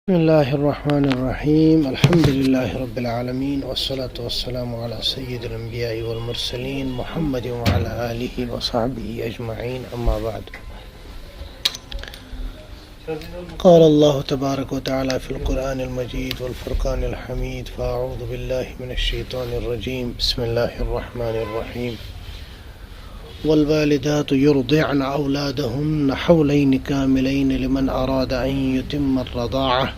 بسم الله الرحمن الرحيم الحمد لله رب العالمين والصلاة والسلام على سيد الأنبياء والمرسلين محمد وعلى آله وصحبه أجمعين أما بعد قال الله تبارك وتعالى في القرآن المجيد والفرقان الحميد فأعوذ بالله من الشيطان الرجيم بسم الله الرحمن الرحيم والوالدات يرضعن أولادهن حولين كاملين لمن أراد أن يتم الرضاعة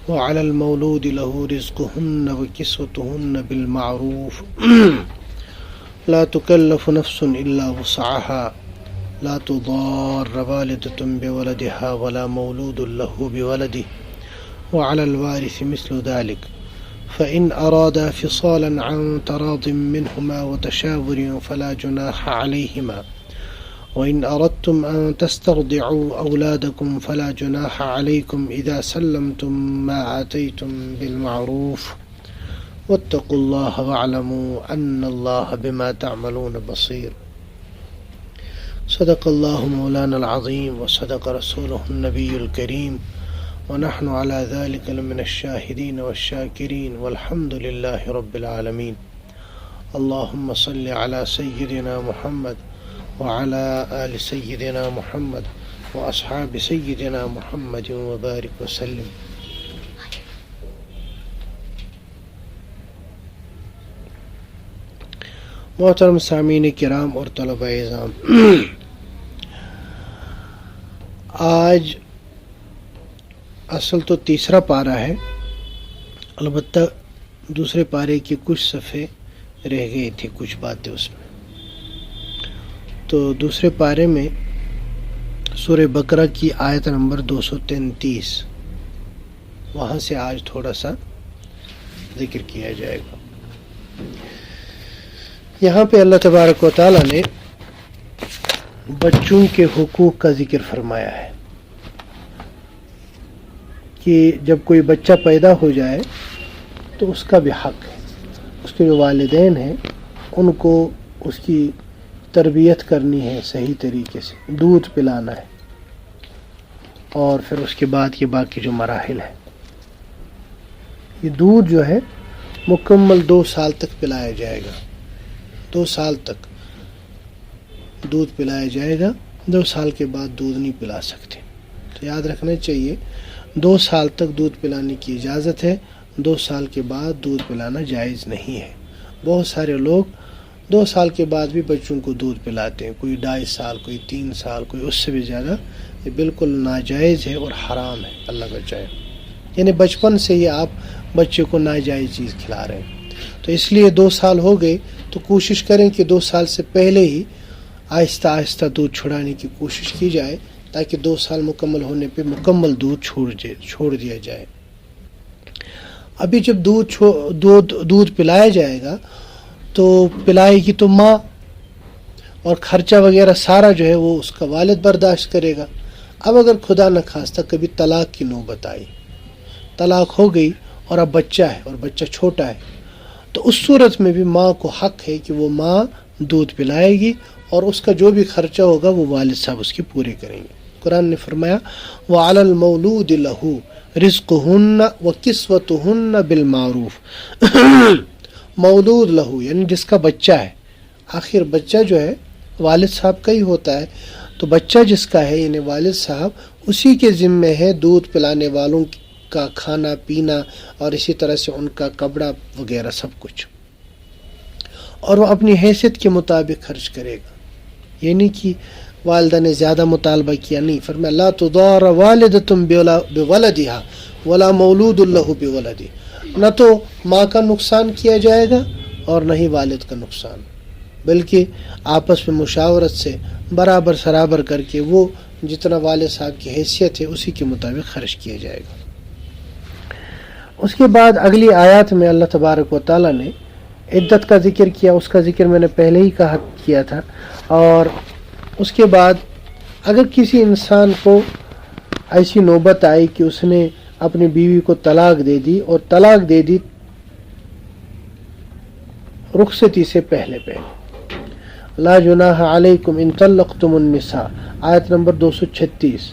وعلى المولود له رزقهن وكسوتهن بالمعروف لا تكلف نفس إلا وسعها لا تضار والدة بولدها ولا مولود له بولده وعلى الوارث مثل ذلك فإن أرادا فصالا عن تراض منهما وتشاور فلا جناح عليهما وإن أردتم أن تسترضعوا أولادكم فلا جناح عليكم إذا سلمتم ما آتيتم بالمعروف واتقوا الله واعلموا أن الله بما تعملون بصير صدق الله مولانا العظيم وصدق رسوله النبي الكريم ونحن على ذلك لمن الشاهدين والشاكرين والحمد لله رب العالمين اللهم صل على سيدنا محمد وعلى آل سيدنا محمد وأصحاب سيدنا محمد وبارك وسلم. محترم سامعین کرام اور طلباء اعزام، آج اصل تو تیسرا پارہ ہے، البتہ دوسرے پارے کی کچھ صفحے رہ گئی تھی، کچھ باتیں اس میں. تو دوسرے پارے میں سورہ بقرہ کی آیت نمبر 233، وہاں سے آج تھوڑا سا ذکر کیا جائے گا. یہاں پہ اللہ تبارک و تعالیٰ نے بچوں کے حقوق کا ذکر فرمایا ہے کہ جب کوئی بچہ پیدا ہو جائے تو اس کا بھی حق ہے، اس کے جو والدین ہیں ان کو اس کی تربیت کرنی ہے، صحیح طریقے سے دودھ پلانا ہے، اور پھر اس کے بعد یہ باقی جو مراحل ہیں. یہ دودھ جو ہے مکمل 2 سال تک پلایا جائے گا، 2 سال تک دودھ پلایا جائے گا. 2 سال کے بعد دودھ نہیں پلا سکتے. تو یاد رکھنا چاہیے 2 سال تک دودھ پلانے کی اجازت ہے، 2 سال کے بعد دودھ پلانا جائز نہیں ہے. بہت سارے لوگ 2 سال کے بعد بھی بچوں کو دودھ پلاتے ہیں، کوئی 2.5 سال، کوئی 3 سال، کوئی اس سے بھی زیادہ. یہ بالکل ناجائز ہے اور حرام ہے، اللہ بچائے. یعنی بچپن سے ہی آپ بچے کو ناجائز چیز کھلا رہے ہیں. تو اس لیے 2 سال ہو گئے تو کوشش کریں کہ 2 سال سے پہلے ہی آہستہ آہستہ دودھ چھڑانے کی کوشش کی جائے، تاکہ 2 سال مکمل ہونے پہ مکمل دودھ چھوڑ دیا جائے. ابھی جب دودھ پلایا جائے گا تو پلائے گی تو ماں، اور خرچہ وغیرہ سارا جو ہے وہ اس کا والد برداشت کرے گا. اب اگر خدا نخواستہ کبھی طلاق کی نوبت آئی، طلاق ہو گئی اور اب بچہ ہے اور بچہ چھوٹا ہے، تو اس صورت میں بھی ماں کو حق ہے کہ وہ ماں دودھ پلائے گی، اور اس کا جو بھی خرچہ ہوگا وہ والد صاحب اس کے پورے کریں گے. قرآن نے فرمایا وَعَلَى الْمَوْلُودِ لَهُ رِزْقُهُنَّ وَكِسْوَتُهُنَّ بِالْمَعْرُوفِ. مولود لہو یعنی جس کا بچہ ہے. آخر بچہ جو ہے والد صاحب کا ہی ہوتا ہے، تو بچہ جس کا ہے یعنی والد صاحب اسی کے ذمے ہے دودھ پلانے والوں کا کھانا پینا، اور اسی طرح سے ان کا کپڑا وغیرہ سب کچھ، اور وہ اپنی حیثیت کے مطابق خرچ کرے گا. یعنی کہ والدہ نے زیادہ مطالبہ کیا نہیں، فرمایا لا تضار والدۃ بولدها ولا مولود له بولده. نہ تو ماں کا نقصان کیا جائے گا اور نہ ہی والد کا نقصان، بلکہ آپس میں مشاورت سے برابر سرابر کر کے وہ جتنا والد صاحب کی حیثیت ہے اسی کے مطابق خرچ کیا جائے گا. اس کے بعد اگلی آیات میں اللہ تبارک و تعالیٰ نے عدت کا ذکر کیا. اس کا ذکر میں نے پہلے ہی کیا تھا. اور اس کے بعد اگر کسی انسان کو ایسی نوبت آئی کہ اس نے اپنی بیوی کو طلاق دے دی، اور طلاق دے دی رخصتی سے پہلے لا جناح علیکم ان طلقتم النساء، آیت نمبر 236.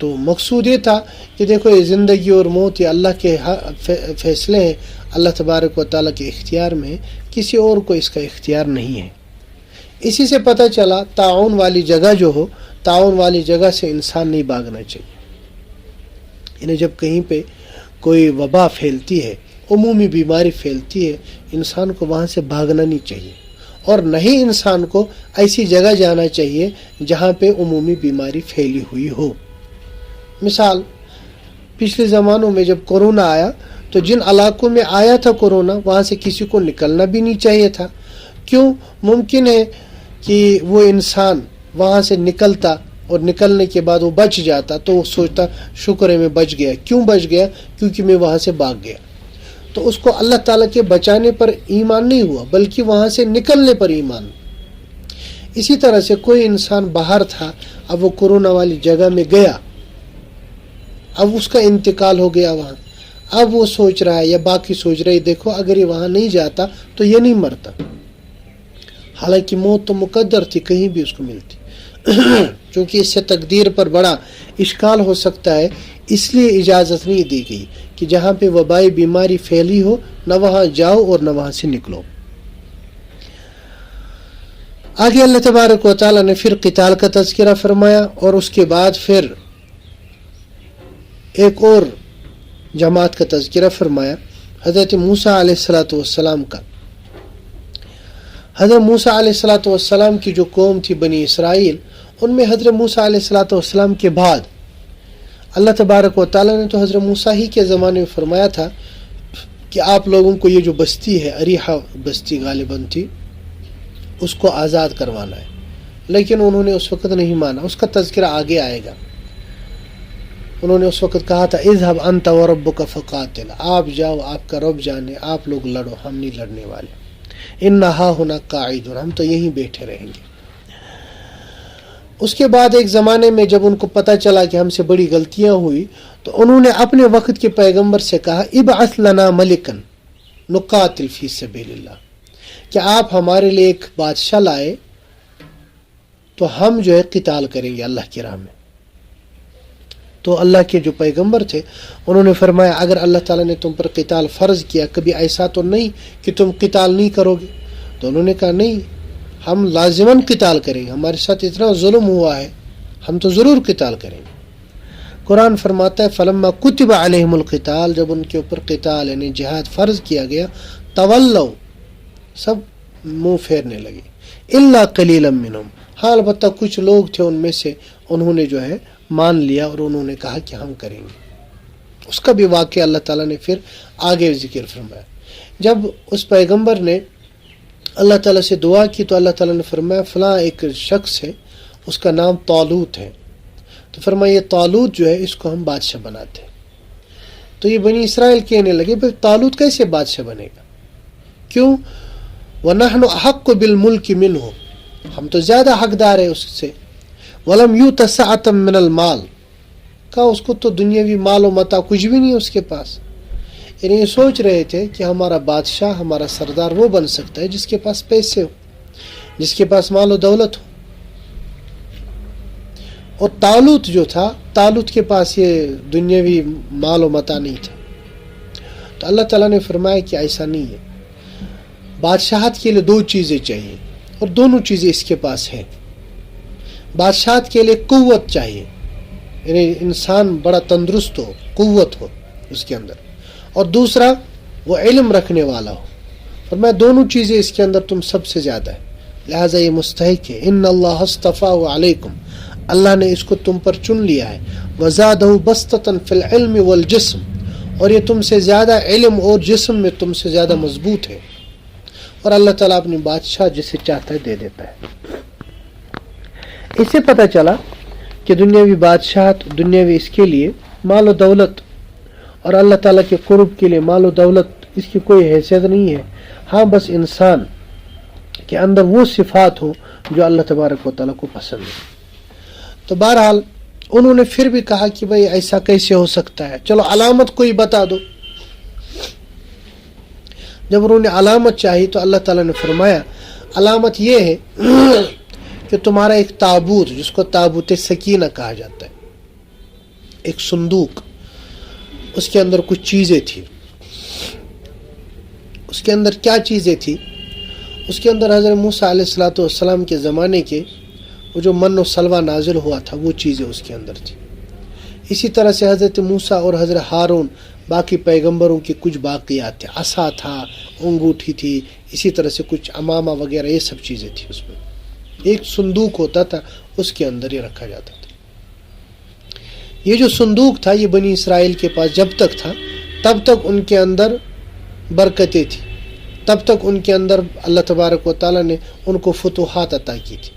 تو مقصود یہ تھا کہ دیکھو یہ زندگی اور موت یہ اللہ کے فیصلے ہیں، اللہ تبارک و تعالیٰ کے اختیار میں، کسی اور کو اس کا اختیار نہیں ہے۔ اسی سے پتہ چلا تعاون والی جگہ جو ہو، تعاون والی جگہ سے انسان نہیں بھاگنا چاہیے۔ یعنی جب کہیں پہ کوئی وبا پھیلتی ہے، عمومی بیماری پھیلتی ہے، انسان کو وہاں سے بھاگنا نہیں چاہیے، اور نہیں انسان کو ایسی جگہ جانا چاہیے جہاں پہ عمومی بیماری پھیلی ہوئی ہو۔ مثال، پچھلے زمانوں میں جب کورونا آیا تو جن علاقوں میں آیا تھا کورونا، وہاں سے کسی کو نکلنا بھی نہیں چاہیے تھا۔ کیوں؟ ممکن ہے کہ وہ انسان وہاں سے نکلتا اور نکلنے کے بعد وہ بچ جاتا تو وہ سوچتا شکر ہے میں بچ گیا۔ کیوں بچ گیا؟ کیونکہ میں وہاں سے بھاگ گیا۔ تو اس کو اللہ تعالیٰ کے بچانے پر ایمان نہیں ہوا، بلکہ وہاں سے نکلنے پر ایمان۔ اسی طرح سے کوئی انسان باہر تھا، اب وہ کورونا والی جگہ میں گیا، اب اس کا انتقال ہو گیا وہاں، اب وہ سوچ رہا ہے یا باقی سوچ رہے دیکھو اگر یہ وہاں نہیں جاتا تو یہ نہیں مرتا، حالانکہ موت تو مقدر تھی، کہیں بھی اس کو ملتی۔ چونکہ اس سے تقدیر پر بڑا اشکال ہو سکتا ہے، اس لیے اجازت نہیں دی گئی کہ جہاں پہ وبائی بیماری پھیلی ہو نہ وہاں جاؤ اور نہ وہاں سے نکلو۔ آگے اللہ تبارک و تعالیٰ نے پھر قتال کا تذکرہ فرمایا، اور اس کے بعد پھر ایک اور جماعت کا تذکرہ فرمایا، حضرت موسیٰ علیہ السلام کا۔ حضرت موسیٰ علیہ السلام کی جو قوم تھی بنی اسرائیل، ان میں حضرت موسیٰ علیہ السلام کے بعد اللہ تبارک و تعالیٰ نے تو حضرت موسیٰ ہی کے زمانے میں فرمایا تھا کہ آپ لوگوں کو یہ جو بستی ہے، اریحہ بستی غالباً تھی، اس کو آزاد کروانا ہے، لیکن انہوں نے اس وقت نہیں مانا۔ اس کا تذکرہ آگے آئے گا۔ انہوں نے اس وقت کہا تھا اذهب انت وربك فقاتل، آپ جاؤ، آپ کا رب جانے، آپ لوگ لڑو، ہم نہیں لڑنے والے، انہا ہنا قاعدون، ہم تو یہیں بیٹھے رہیں گے۔ اس کے بعد ایک زمانے میں جب ان کو پتہ چلا کہ ہم سے بڑی غلطیاں ہوئی، تو انہوں نے اپنے وقت کے پیغمبر سے کہا ابعث لنا ملکا نقاتل فی سبیل اللہ، کہ آپ ہمارے لیے ایک بادشاہ لائے تو ہم جو ہے قتال کریں گے اللہ کی راہ میں۔ تو اللہ کے جو پیغمبر تھے انہوں نے فرمایا اگر اللہ تعالیٰ نے تم پر قتال فرض کیا، کبھی ایسا تو نہیں کہ تم قتال نہیں کرو گے؟ تو انہوں نے کہا نہیں، ہم لازماً قتال کریں گے، ہمارے ساتھ اتنا ظلم ہوا ہے، ہم تو ضرور قتال کریں گے۔ قرآن فرماتا ہے فلما کتب علیہم القتال، جب ان کے اوپر قتال یعنی جہاد فرض کیا گیا، تولوا، سب منہ پھیرنے لگے، الا قلیلا منہم، ہاں البتہ کچھ لوگ تھے ان میں سے، انہوں نے جو ہے مان لیا اور انہوں نے کہا کہ ہم کریں گے۔ اس کا بھی واقعہ اللہ تعالیٰ نے پھر آگے ذکر فرمایا۔ جب اس پیغمبر نے اللہ تعالیٰ سے دعا کی تو اللہ تعالیٰ نے فرمایا فلاں ایک شخص ہے، اس کا نام طالوت ہے، تو فرمایا یہ طالوت جو ہے اس کو ہم بادشاہ بناتے ہیں۔ تو یہ بنی اسرائیل کہنے لگے پھر طالوت کیسے بادشاہ بنے گا؟ کیوں؟ وَنَحْنُ أَحَقُّ بِالْمُلْكِ مِنْهُ، ہم تو زیادہ حقدار ہیں اس سے۔ وَلَمْ يُؤْتَ سَعَةً مِّنَ الْمَالِ، کہا اس کو تو دنیاوی مال و متاع کچھ بھی نہیں اس کے پاس۔ یعنی یہ سوچ رہے تھے کہ ہمارا بادشاہ، ہمارا سردار وہ بن سکتا ہے جس کے پاس پیسے ہو، جس کے پاس مال و دولت ہو۔ اور طالوت جو تھا، طالوت کے پاس یہ دنیاوی مال و متاع نہیں تھا۔ تو اللہ تعالیٰ نے فرمایا کہ ایسا نہیں ہے، بادشاہت کے لیے دو چیزیں چاہیے اور دونوں چیزیں اس کے پاس ہیں۔ بادشاہت کے لیے قوت چاہیے، یعنی انسان بڑا تندرست ہو، قوت ہو اس کے اندر، اور دوسرا وہ علم رکھنے والا ہو۔ فرمایا دونوں چیزیں اس کے اندر تم سب سے زیادہ ہے، لہٰذا یہ مستحق ہے۔ ان اللہ اصطفاہ علیکم، اللہ نے اس کو تم پر چن لیا ہے۔ وزادہ بسطۃ فی العلم والجسم، اور یہ تم سے زیادہ علم اور جسم میں تم سے زیادہ مضبوط ہے۔ اور اللہ تعالیٰ اپنی بادشاہ جسے چاہتا ہے دے دیتا ہے۔ اس سے پتہ چلا کہ دنیاوی بادشاہت، دنیاوی اس کے لیے مال و دولت اور اللہ تعالیٰ کے قرب کے لیے مال و دولت اس کی کوئی حیثیت نہیں ہے۔ ہاں بس انسان کے اندر وہ صفات ہوں جو اللہ تبارک و تعالیٰ کو پسند ہے۔ تو بہرحال انہوں نے پھر بھی کہا کہ بھئی ایسا کیسے ہو سکتا ہے، چلو علامت کوئی بتا دو۔ جب انہوں نے علامت چاہی تو اللہ تعالیٰ نے فرمایا علامت یہ ہے کہ تمہارا ایک تابوت، جس کو تابوت سکینہ کہا جاتا ہے، ایک صندوق، اس کے اندر کچھ چیزیں تھیں. اس کے اندر کیا چیزیں تھیں؟ اس کے اندر حضرت موسیٰ علیہ السلام کے زمانے کے وہ جو من و سلوہ نازل ہوا تھا وہ چیزیں اس کے اندر تھیں. اسی طرح سے حضرت موسیٰ اور حضرت ہارون باقی پیغمبروں کے کچھ باقیات تھے. عصا تھا، انگوٹھی تھی، اسی طرح سے کچھ امامہ وغیرہ، یہ سب چیزیں تھیں. اس میں ایک صندوق ہوتا تھا، اس کے اندر یہ رکھا جاتا تھا. یہ جو صندوق تھا یہ بنی اسرائیل کے پاس جب تک تھا تب تک ان کے اندر برکتیں تھیں، تب تک ان کے اندر اللہ تبارک و تعالیٰ نے ان کو فتوحات عطا کی تھی.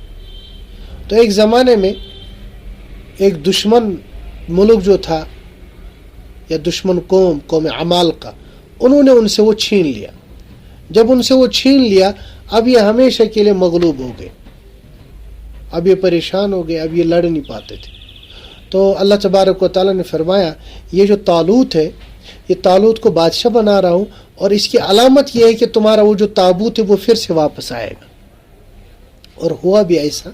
تو ایک زمانے میں ایک دشمن ملک جو تھا یا دشمن قوم عمالقہ، انہوں نے ان سے وہ چھین لیا. جب ان سے وہ چھین لیا اب یہ ہمیشہ کے لیے مغلوب ہو گئے، اب یہ پریشان ہو گئے، اب یہ لڑ نہیں پاتے تھے. تو اللہ تبارک و تعالیٰ نے فرمایا یہ جو طالوت ہے، یہ طالوت کو بادشاہ بنا رہا ہوں، اور اس کی علامت یہ ہے کہ تمہارا وہ جو تابوت ہے وہ پھر سے واپس آئے گا. اور ہوا بھی ایسا.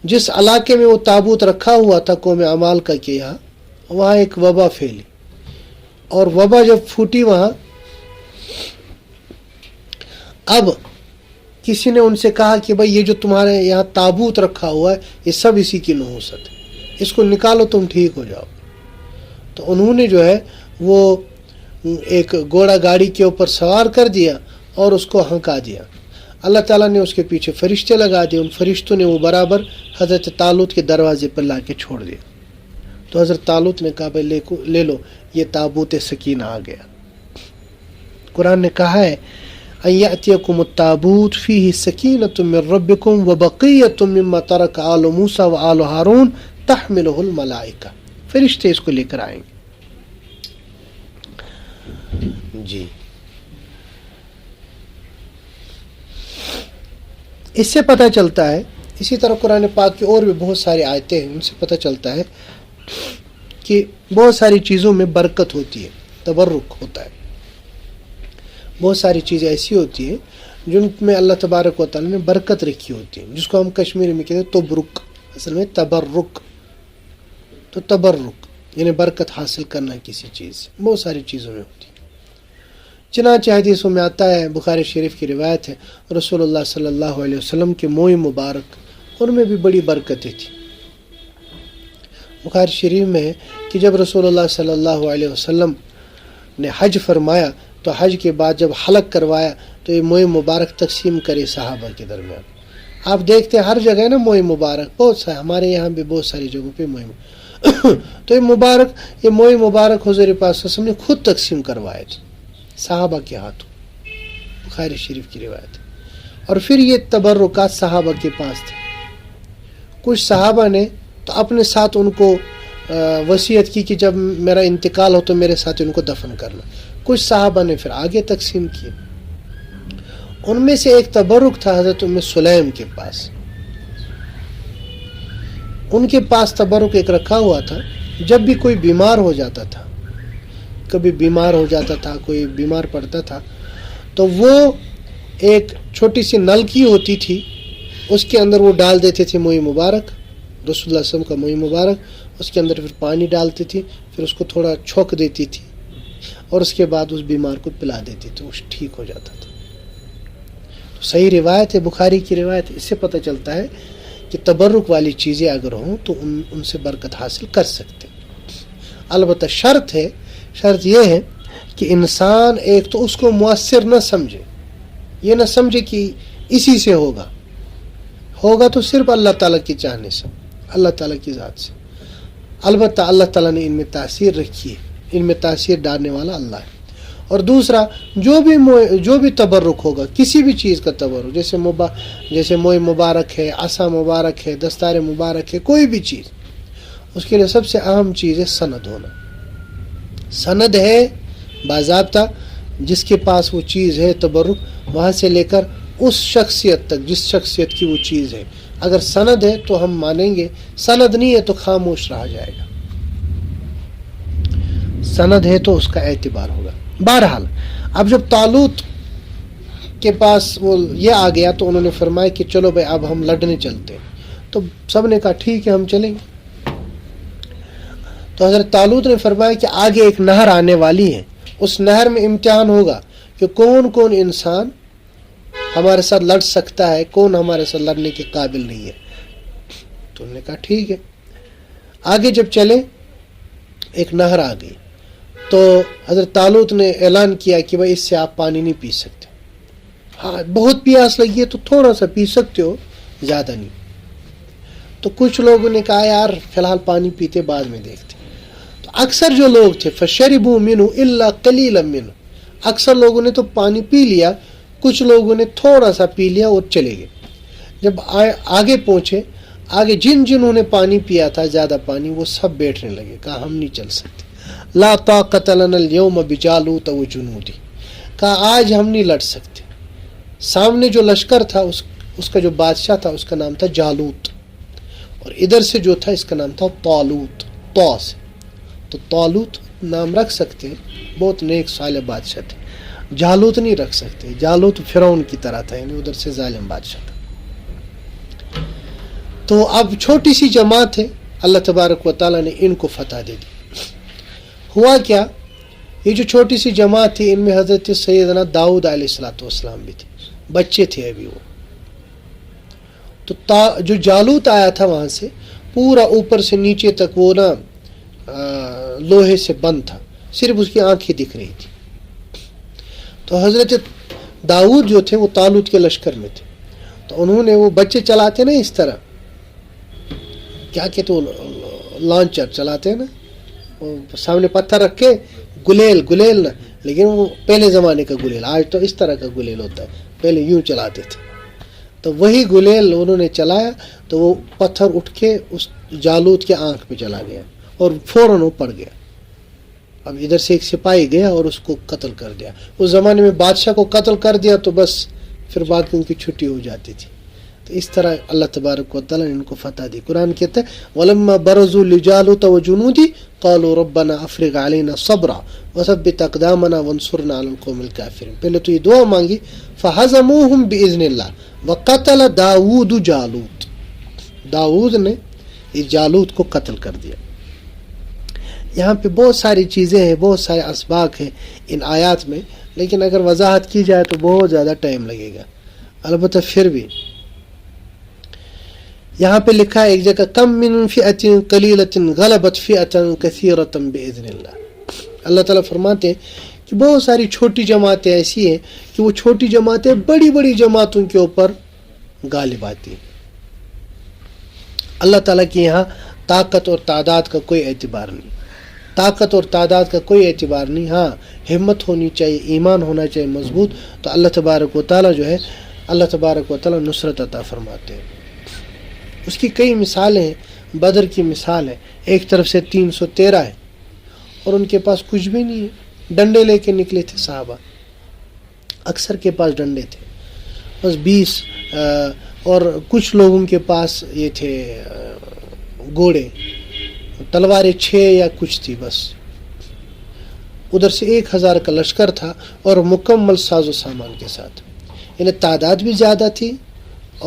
جس علاقے میں وہ تابوت رکھا ہوا تھا قوم عمالقہ کے یہاں، وہاں ایک وبا پھیلی، اور وبا جب پھوٹی وہاں، اب کسی نے ان سے کہا کہ بھائی یہ جو تمہارے یہاں تابوت رکھا ہوا ہے یہ سب اسی کی نحوست ہے، اس کو نکالو تم ٹھیک ہو جاؤ. تو انہوں نے جو ہے وہ ایک گھوڑا گاڑی کے اوپر سوار کر دیا اور اس کو ہنکا دیا. اللہ تعالیٰ نے اس کے پیچھے فرشتے لگا دیے، ان فرشتوں نے وہ برابر حضرت طالوت کے دروازے پر لا کے چھوڑ دیا. تو حضرت طالوت نے کہا بھائی لے لو، یہ تابوت سکینہ آ گیا. قرآن نے کہا ہے ان یأتیکم التابوت فیہ سکینۃ من ربکم وبقیۃ مما ترک آل موسیٰ وآل ہارون تحملہ الملائکہ. فرشتے اس کو لے کر آئیں گے. جی اس سے پتہ چلتا ہے، اسی طرح قرآن پاک کی اور بھی بہت ساری آیتیں ہیں، ان سے پتہ چلتا ہے کہ بہت ساری چیزوں میں برکت ہوتی ہے، تبرک ہوتا ہے. بہت ساری چیزیں ایسی ہوتی ہیں جن میں اللہ تبارک و تعالیٰ نے برکت رکھی ہوتی ہے، جس کو ہم کشمیری میں کہتے ہیں تبرک، اصل میں تبرک. تو تبرک یعنی برکت حاصل کرنا کسی چیز سے، بہت ساری چیزوں میں ہوتی ہے. چنانچہ حدیثوں میں آتا ہے، بخاری شریف کی روایت ہے، رسول اللہ صلی اللہ علیہ وسلم کے منہ مبارک، ان میں بھی بڑی برکتیں تھیں. بخاری شریف میں ہے کہ جب رسول اللہ صلی اللہ علیہ وسلم نے حج فرمایا تو حج کے بعد جب حلق کروایا تو یہ منہ مبارک تقسیم کرے صحابہ کے درمیان. آپ دیکھتے ہیں ہر جگہ نا منہ مبارک، بہت سارے، ہمارے یہاں بھی بہت ساری جگہوں پہ تو یہ منہ مبارک حضور پاک صلی اللہ علیہ وسلم نے خود تقسیم کروائے تھے صحابہ کے ہاتھوں. بخاری شریف کی روایت ہے. اور پھر یہ تبرکات صحابہ کے پاس تھے. کچھ صحابہ نے تو اپنے ساتھ ان کو وصیت کی کہ جب میرا انتقال ہو تو میرے ساتھ ان کو دفن کرنا. کچھ صحابہ نے پھر آگے تقسیم کیے. ان میں سے ایک تبرک تھا حضرت ام سلیم کے پاس. ان کے پاس تبرک ایک رکھا ہوا تھا، جب بھی کوئی بیمار ہو جاتا تھا، کبھی بیمار ہو جاتا تھا، کوئی بیمار پڑتا تھا، تو وہ ایک چھوٹی سی نلکی ہوتی تھی، اس کے اندر وہ ڈال دیتے تھے منہ مبارک، رسول اللہ صلی اللہ علیہ وسلم کا منہ مبارک، اس کے اندر پھر پانی ڈالتی تھی، پھر اس کو تھوڑا چھوک دیتی تھی اور اس کے بعد اس بیمار کو پلا دیتی تھی، وہ ٹھیک ہو جاتا تھا. تو صحیح روایت ہے، بخاری کی روایت ہے. اس سے پتہ چلتا ہے کہ تبرک والی چیزیں اگر ہوں تو ان سے برکت حاصل کر سکتے. البتہ شرط یہ ہے کہ انسان ایک تو اس کو مؤثر نہ سمجھے، یہ نہ سمجھے کہ اسی سے ہوگا تو صرف اللہ تعالیٰ کی چاہنے سے، اللہ تعالیٰ کی ذات سے. البتہ اللہ تعالیٰ نے ان میں تاثیر رکھی ہے، ان میں تاثیر ڈالنے والا اللہ ہے. اور دوسرا جو بھی تبرک ہوگا، کسی بھی چیز کا تبرک، جیسے موئے مبارک ہے، عصا مبارک ہے، دستار مبارک ہے، کوئی بھی چیز، اس کے لیے سب سے اہم چیز ہے سند ہونا. سند ہے باضابطہ، جس کے پاس وہ چیز ہے تبرک، وہاں سے لے کر اس شخصیت تک جس شخصیت کی وہ چیز ہے. اگر سند ہے تو ہم مانیں گے، سند نہیں ہے تو خاموش رہا جائے گا. سند ہے تو اس کا اعتبار ہوگا. بہرحال اب جب طالوت کے پاس وہ یہ آ گیا تو انہوں نے فرمایا کہ چلو بھائی اب ہم لڑنے چلتے ہیں. تو سب نے کہا ٹھیک ہے ہم چلیں گے. تو حضرت طالوت نے فرمایا کہ آگے ایک نہر آنے والی ہے، اس نہر میں امتحان ہوگا کہ کون کون انسان ہمارے ساتھ لڑ سکتا ہے، کون ہمارے ساتھ لڑنے کے قابل نہیں ہے۔ تو انہوں نے کہا ٹھیک ہے۔ آگے جب چلے ایک نہر آ گئی تو حضرت طالوت نے اعلان کیا کہ بھائی اس سے آپ پانی نہیں پی سکتے، ہاں بہت پیاس لگی ہے تو تھوڑا سا پی سکتے ہو، زیادہ نہیں۔ تو کچھ لوگوں نے کہا یار فی الحال پانی پیتے بعد میں دیکھتے۔ تو اکثر جو لوگ تھے فشربوا منہ الا قلیلا منہ، اکثر لوگوں نے تو پانی پی لیا، کچھ لوگوں نے تھوڑا سا پی لیا اور چلے گئے۔ جب آگے پہنچے، آگے جنہوں نے پانی پیا تھا زیادہ پانی، وہ سب بیٹھنے لگے، کہا ہم نہیں چل سکتے۔ لا طاقت لنا اليوم بجالوت وجنودہ، کہا آج ہم نہیں لڑ سکتے۔ سامنے جو لشکر تھا اس کا جو بادشاہ تھا اس کا نام تھا جالوت، اور ادھر سے جو تھا اس کا نام تھا طالوت، طا سے۔ تو طالوت نام رکھ سکتے، بہت نیک صالح بادشاہ تھے، جالوت نہیں رکھ سکتے، جالوت فرعون کی طرح تھا، یعنی ادھر سے ظالم بادشاہ تھا۔ تو اب چھوٹی سی جماعت ہے، اللہ تبارک و تعالیٰ نے ان کو فتح دے دی۔ ہوا کیا، یہ جو چھوٹی سی جماعت تھی ان میں حضرت سیدنا داؤد علیہ السلام بھی تھے، بچے تھے ابھی وہ۔ تو جو جالوت آیا تھا وہاں سے پورا اوپر سے نیچے تک وہ نا لوہے سے بند تھا، صرف اس کی آنکھیں دکھ رہی تھی۔ تو حضرت داؤد جو تھے وہ طالوت کے لشکر میں تھے، تو انہوں نے وہ بچے چلاتے نا اس طرح، کیا کہتے وہ لانچر چلاتے ہیں نا، وہ سامنے پتھر رکھ کے گلیل نا، لیکن وہ پہلے زمانے کا گلیل، آج تو اس طرح کا گلیل ہوتا ہے، پہلے یوں چلاتے تھے۔ تو وہی گلیل انہوں نے چلایا تو وہ پتھر اٹھ کے اس جالوت کے آنکھ پہ چلا گیا اور فوراً وہ پڑ گیا۔ اب ادھر سے ایک سپاہی گیا اور اس کو قتل کر دیا۔ اس زمانے میں بادشاہ کو قتل کر دیا تو بس پھر بعد میں ان کی چھٹی ہو جاتی تھی۔ تو اس طرح اللہ تبارک و تعالیٰ نے ان کو فتح دی۔ قرآن کہتا ہے وَلَمَّا بَرَزُوا لِجَالُوتَ وَجُنُودِهِ قَالُوا رَبَّنَا أَفْرِغْ عَلَيْنَا صَبْرًا وَثَبِّتْ أَقْدَامَنَا وَانصُرْنَا عَلَى الْقَوْمِ الْكَافِرِينَ۔ پہلے تو یہ دعا مانگی فَهَزَمُوهُمْ بِإِذْنِ اللَّهِ وَقَتَلَ داؤد جالوت، داؤد نے اس جالوت کو قتل کر دیا۔ یہاں پہ بہت ساری چیزیں ہیں، بہت سارے اسباق ہیں ان آیات میں، لیکن اگر وضاحت کی جائے تو بہت زیادہ ٹائم لگے گا۔ البتہ پھر بھی یہاں پہ لکھا ہے ایک جگہ کم من فئۃ قلیلۃ غلبت فئۃ کثیرۃ باذن اللہ۔ اللہ تعالیٰ فرماتے ہیں کہ بہت ساری چھوٹی جماعتیں ایسی ہیں کہ وہ چھوٹی جماعتیں بڑی بڑی جماعتوں کے اوپر غالب آتی ہیں۔ اللہ تعالیٰ کے یہاں طاقت اور تعداد کا کوئی اعتبار نہیں، طاقت اور تعداد کا کوئی اعتبار نہیں، ہاں ہمت ہونی چاہیے، ایمان ہونا چاہیے مضبوط، تو اللہ تبارک و تعالیٰ جو ہے اللہ تبارک و تعالیٰ نصرت عطا فرماتے ہیں۔ اس کی کئی مثالیں ہیں، بدر کی مثال ہے، ایک طرف سے 313 ہے اور ان کے پاس کچھ بھی نہیں ہے، ڈنڈے لے کے نکلے تھے صحابہ، اکثر کے پاس ڈنڈے تھے، بس 20 اور کچھ لوگوں کے پاس یہ تھے گھوڑے، تلواریں 6 یا کچھ تھی بس۔ ادھر سے 1000 کا لشکر تھا اور مکمل ساز و سامان کے ساتھ، یعنی تعداد بھی زیادہ تھی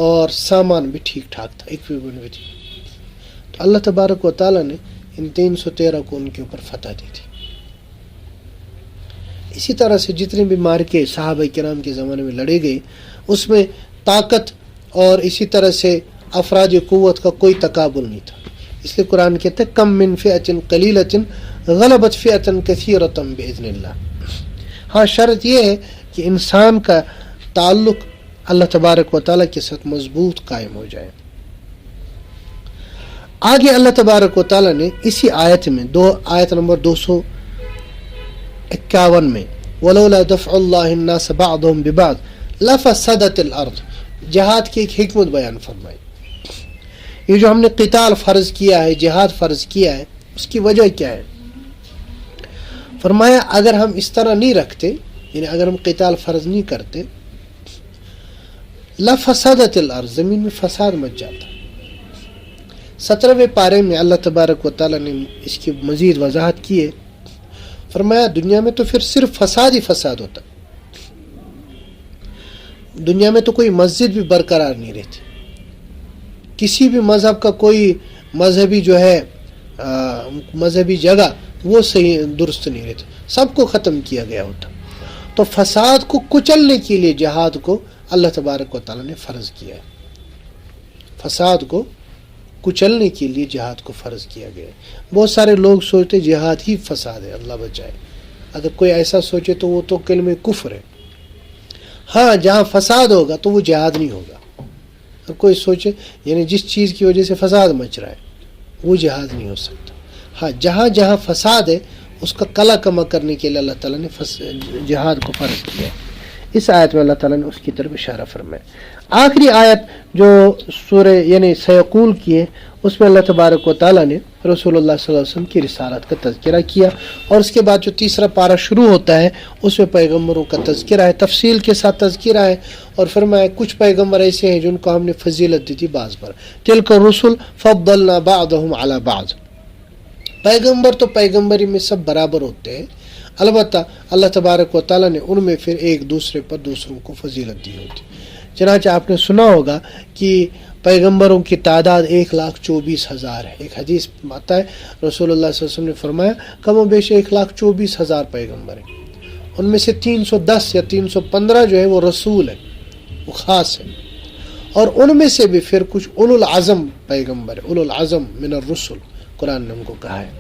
اور سامان بھی ٹھیک ٹھاک تھا، ایکوپمنٹ بھی تھی۔ تو اللہ تبارک و تعالیٰ نے ان 313 کو ان کے اوپر فتح دی تھی۔ اسی طرح سے جتنے بھی مارکے صحابہ کرام کے زمانے میں لڑے گئے اس میں طاقت اور اسی طرح سے افراد قوت کا کوئی تقابل نہیں تھا، اس لیے قرآن کہتا ہے کم من فئۃ قلیلۃ غلبت فئۃ کثیرۃ باذن اللہ۔ ہاں شرط یہ ہے کہ انسان کا تعلق اللہ تبارک و تعالیٰ کے ساتھ مضبوط قائم ہو جائے۔ آگے اللہ تبارک و تعالیٰ نے اسی آیت میں آیت نمبر 251 میں وَلَوْلَا دَفْعُ اللَّهِ النَّاسَ بَعْضَهُمْ بِبَعْضٍ لَفَسَدَتِ الْأَرْضُ، جہاد کی ایک حکمت بیان فرمائی۔ یہ جو ہم نے قتال فرض کیا ہے، جہاد فرض کیا ہے، اس کی وجہ کیا ہے؟ فرمایا اگر ہم اس طرح نہیں رکھتے، یعنی اگر ہم قتال فرض نہیں کرتے، لفسدت الارض، زمین میں فساد مچ جاتا۔ 17ویں پارے میں اللہ تبارک و تعالیٰ نے اس کی مزید وضاحت کی ہے، فرمایا دنیا میں تو پھر صرف فساد ہی فساد ہوتا، دنیا میں تو کوئی مسجد بھی برقرار نہیں رہتی، کسی بھی مذہب کا کوئی مذہبی جو ہے مذہبی جگہ وہ صحیح درست نہیں رہتے، سب کو ختم کیا گیا ہوتا. تو فساد کو کچلنے کے لیے جہاد کو اللہ تبارک و تعالیٰ نے فرض کیا ہے. فساد کو کچلنے کے لیے جہاد کو فرض کیا گیا ہے. بہت سارے لوگ سوچتے جہاد ہی فساد ہے، اللہ بچائے. اگر کوئی ایسا سوچے تو وہ تو کلمہ کفر ہے. ہاں جہاں فساد ہوگا تو وہ جہاد نہیں ہوگا. اب کوئی سوچے یعنی جس چیز کی وجہ سے فساد مچ رہا ہے وہ جہاد نہیں ہو سکتا. ہاں جہاں جہاں فساد ہے اس کا کلا کما کرنے کے لیے اللہ تعالیٰ نے جہاد کو فرض کیا ہے. اس آیت میں اللہ تعالیٰ نے اس کی طرف اشارہ فرمایا. آخری آیت جو سورہ یعنی سیقول کی ہے اس میں اللہ تبارک و تعالیٰ نے رسول اللہ صلی اللہ علیہ وسلم کی رسالت کا تذکرہ کیا، اور اس کے بعد جو تیسرا پارہ شروع ہوتا ہے اس میں پیغمبروں کا تذکرہ ہے، تفصیل کے ساتھ تذکرہ ہے. اور فرمایا کچھ پیغمبر ایسے ہیں جن کو ہم نے فضیلت دی تھی بعض پر. تلک الرسل فضلنا بعضهم على بعض. پیغمبر تو پیغمبری میں سب برابر ہوتے ہیں، البتہ اللہ تبارک و تعالیٰ نے ان میں پھر ایک دوسرے پر دوسروں کو فضیلت دی ہوتی. چنانچہ آپ نے سنا ہوگا کہ پیغمبروں کی تعداد 1,24,000 ہے. ایک حدیث آتا ہے رسول اللہ صلی اللہ علیہ وسلم نے فرمایا کم و بیش 1,24,000 پیغمبر ہیں. ان میں سے 310 یا 315 جو ہے وہ رسول ہے، وہ خاص ہے. اور ان میں سے بھی پھر کچھ اولو العزم پیغمبر ہے، اولو العزم من الرسل قرآن نے ان کو کہا ہے.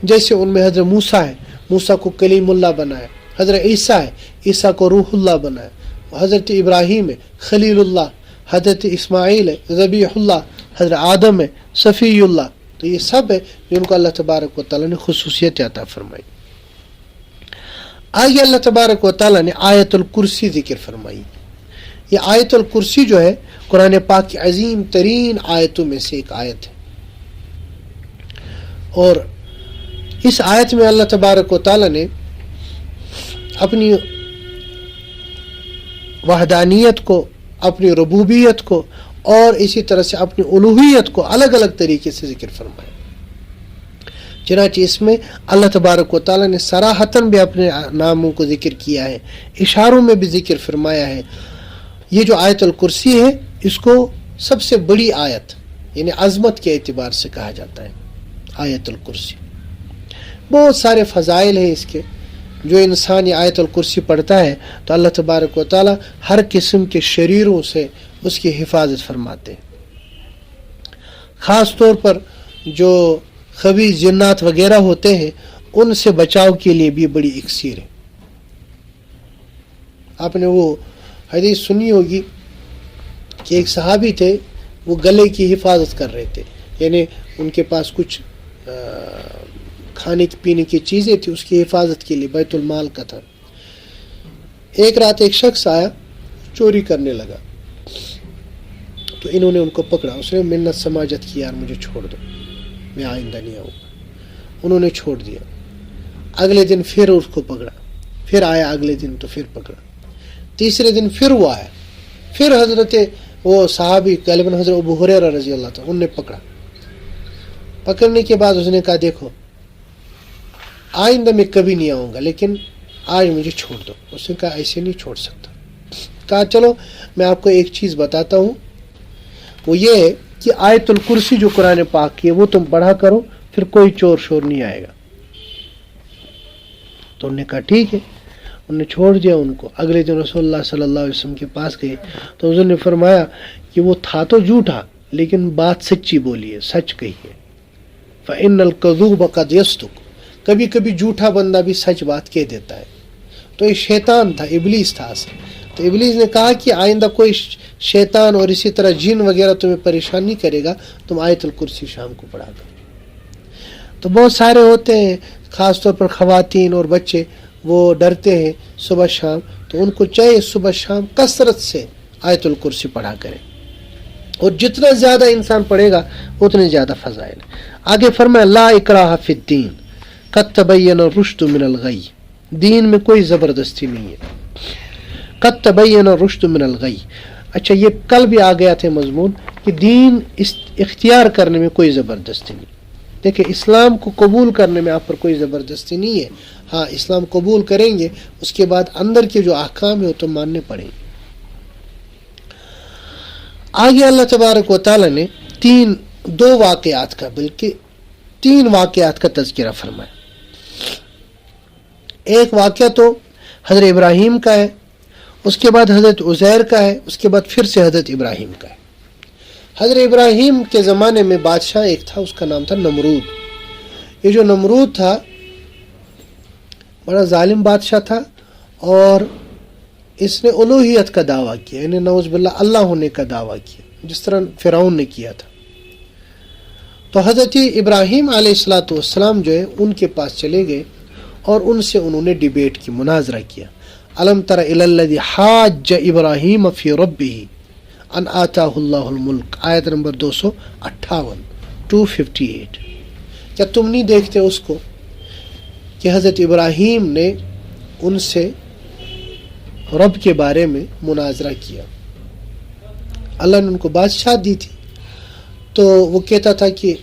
جیسے ان میں حضرت موسیٰ ہے، موسیٰ کو کلیم اللہ بنایا. حضرت عیسیٰ ہے، عیسیٰ کو روح اللہ بنایا. حضرت ابراہیم ہے خلیل اللہ، حضرت اسماعیل ہے ذبیح اللہ، حضرت آدم ہے صفی اللہ. تو یہ سب ہے جن کو اللہ تبارک و تعالیٰ نے خصوصیت عطا فرمائی. آگے اللہ تبارک و تعالیٰ نے آیت الکرسی ذکر فرمائی. یہ آیت الکرسی جو ہے قرآن پاک کی عظیم ترین آیتوں میں سے ایک آیت ہے. اور اس آیت میں اللہ تبارک و تعالیٰ نے اپنی وحدانیت کو، اپنی ربوبیت کو اور اسی طرح سے اپنی الوہیت کو الگ الگ طریقے سے ذکر فرمایا. چنانچہ اس میں اللہ تبارک و تعالیٰ نے صراحتاً بھی اپنے ناموں کو ذکر کیا ہے، اشاروں میں بھی ذکر فرمایا ہے. یہ جو آیت الکرسی ہے اس کو سب سے بڑی آیت یعنی عظمت کے اعتبار سے کہا جاتا ہے. آیت الکرسی بہت سارے فضائل ہیں اس کے. جو انسان یہ آیت الکرسی پڑھتا ہے تو اللہ تبارک و تعالیٰ ہر قسم کے شریروں سے اس کی حفاظت فرماتے ہیں. خاص طور پر جو خبیث جنات وغیرہ ہوتے ہیں ان سے بچاؤ کے لیے بھی بڑی اکسیر ہے. آپ نے وہ حدیث سنی ہوگی کہ ایک صحابی تھے، وہ گلے کی حفاظت کر رہے تھے، یعنی ان کے پاس کچھ کھانے پینے کی چیزیں تھی، اس کی حفاظت کے لیے بیت المال کا تھا. ایک رات ایک شخص آیا چوری کرنے لگا تو انہوں نے ان کو پکڑا. اس نے منت سماجت کی یار مجھے چھوڑ دو، میں آئندہ نہیں آؤں گا. انہوں نے چھوڑ دیا. اگلے دن پھر اس کو پکڑا، پھر آیا اگلے دن تو پھر پکڑا. تیسرے دن پھر وہ آیا، پھر حضرت وہ صحابی غالباً حضرت ابو ہریرہ رضی اللہ تعالیٰ ان نے پکڑا. پکڑنے کے بعد اس نے کہا دیکھو آئندہ میں کبھی نہیں آؤں گا لیکن آج مجھے چھوڑ دو. اس نے کہا ایسے نہیں چھوڑ سکتا. کہا چلو میں آپ کو ایک چیز بتاتا ہوں، وہ یہ ہے کہ آیت الکرسی جو قرآن پاک کی ہے وہ تم پڑھا کرو، پھر کوئی چور شور نہیں آئے گا. تو انہوں نے کہا ٹھیک ہے. انہوں نے چھوڑ دیا ان کو. اگلے دن رسول اللہ صلی اللہ علیہ وسلم کے پاس گئے تو انہوں نے فرمایا کہ وہ تھا تو جھوٹا لیکن بات سچی بولی ہے، سچ کہی ہے. فَإِنَّ الْكَذُوبَ قَدْ يَصْدُقُ. کبھی کبھی جھوٹا بندہ بھی سچ بات کہہ دیتا ہے. تو یہ شیطان تھا، ابلیس تھا. تو ابلیس نے کہا کہ آئندہ کوئی شیطان اور اسی طرح جن وغیرہ تمہیں پریشان نہیں کرے گا، تم آیت الکرسی شام کو پڑھا کرو. تو بہت سارے ہوتے ہیں خاص طور پر خواتین اور بچے وہ ڈرتے ہیں صبح شام، تو ان کو چاہیے صبح شام کثرت سے آیت الکرسی پڑھا کریں، اور جتنا زیادہ انسان پڑھے گا اتنے زیادہ فضائل. آگے فرمایا لا اکراہ فی الدین قد تبین الرشد من الغی. دین میں کوئی زبردستی نہیں ہے. قد تبین الرشد من الغی. اچھا یہ کل بھی آ گیا تھا مضمون کہ دین اختیار کرنے میں کوئی زبردستی نہیں. دیکھیں اسلام کو قبول کرنے میں آپ پر کوئی زبردستی نہیں ہے. ہاں اسلام قبول کریں گے اس کے بعد اندر کے جو احکام ہیں وہ تو ماننے پڑیں گے. آگے اللہ تبارک و تعالی نے دو واقعات کا بلکہ 3 واقعات کا تذکرہ فرمایا. ایک واقعہ تو حضرت ابراہیم کا ہے، اس کے بعد حضرت عزیر کا ہے، اس کے بعد پھر سے حضرت ابراہیم کا ہے. حضرت ابراہیم کے زمانے میں بادشاہ ایک تھا، اس کا نام تھا نمرود. یہ جو نمرود تھا بڑا ظالم بادشاہ تھا، اور اس نے الوہیت کا دعویٰ کیا، یعنی نعوذ باللہ اللہ ہونے کا دعویٰ کیا، جس طرح فرعون نے کیا تھا. تو حضرت ابراہیم علیہ السلام جو ہے ان کے پاس چلے گئے اور ان سے انہوں نے ڈیبیٹ کی، مناظرہ کیا. الم تر الی الذی حاج ابراہیم فی ربہ ان آتاہ اللہ الملک، آیت نمبر 258. کیا تم نہیں دیکھتے اس کو کہ حضرت ابراہیم نے ان سے رب کے بارے میں مناظرہ کیا، اللہ نے ان کو بادشاہ دی تھی، تو وہ کہتا تھا کہ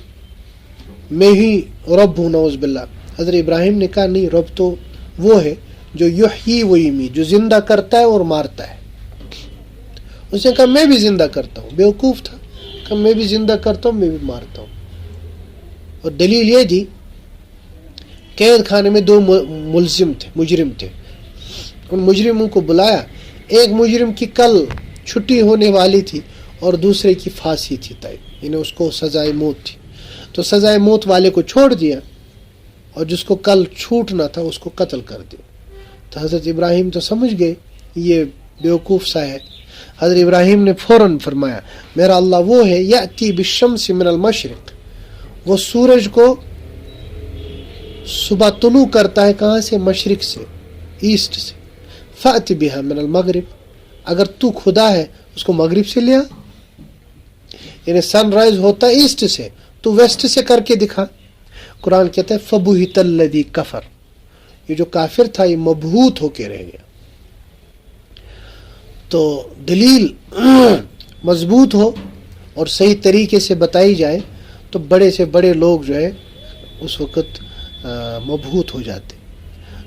میں ہی رب ہوں، نعوذ باللہ. حضرت ابراہیم نے کہا نہیں، رب تو وہ ہے جو یحیی و یمیت، جو زندہ کرتا ہے اور مارتا ہے. اس نے کہا میں بھی زندہ کرتا ہوں، بیوقوف تھا، کہ میں بھی زندہ کرتا ہوں، میں بھی مارتا ہوں. اور دلیل یہ دی، قید خانے میں 2 ملزم تھے، مجرم تھے. ان مجرموں کو بلایا، ایک مجرم کی کل چھٹی ہونے والی تھی اور دوسرے کی پھانسی تھی طے، یعنی اس کو سزائے موت تھی. تو سزائے موت والے کو چھوڑ دیا اور جس کو کل چھوٹنا تھا اس کو قتل کر دیا. تو حضرت ابراہیم تو سمجھ گئے یہ بیوقوف سا ہے. حضرت ابراہیم نے فوراً فرمایا میرا اللہ وہ ہے یأتی بالشمس من المشرق، وہ سورج کو صبح طلوع کرتا ہے کہاں سے؟ مشرق سے، ایسٹ سے. فأت بها من المغرب، اگر تو خدا ہے اس کو مغرب سے لیا، یعنی سن رائز ہوتا ہے ایسٹ سے، تو ویسٹ سے کر کے دکھا. قرآن کہتا ہے فبہت الذی کفر، یہ جو کافر تھا یہ مبہوت ہو کے رہ گیا. تو دلیل مضبوط ہو اور صحیح طریقے سے بتائی جائے تو بڑے سے بڑے لوگ جو ہے اس وقت مبہوت ہو جاتے.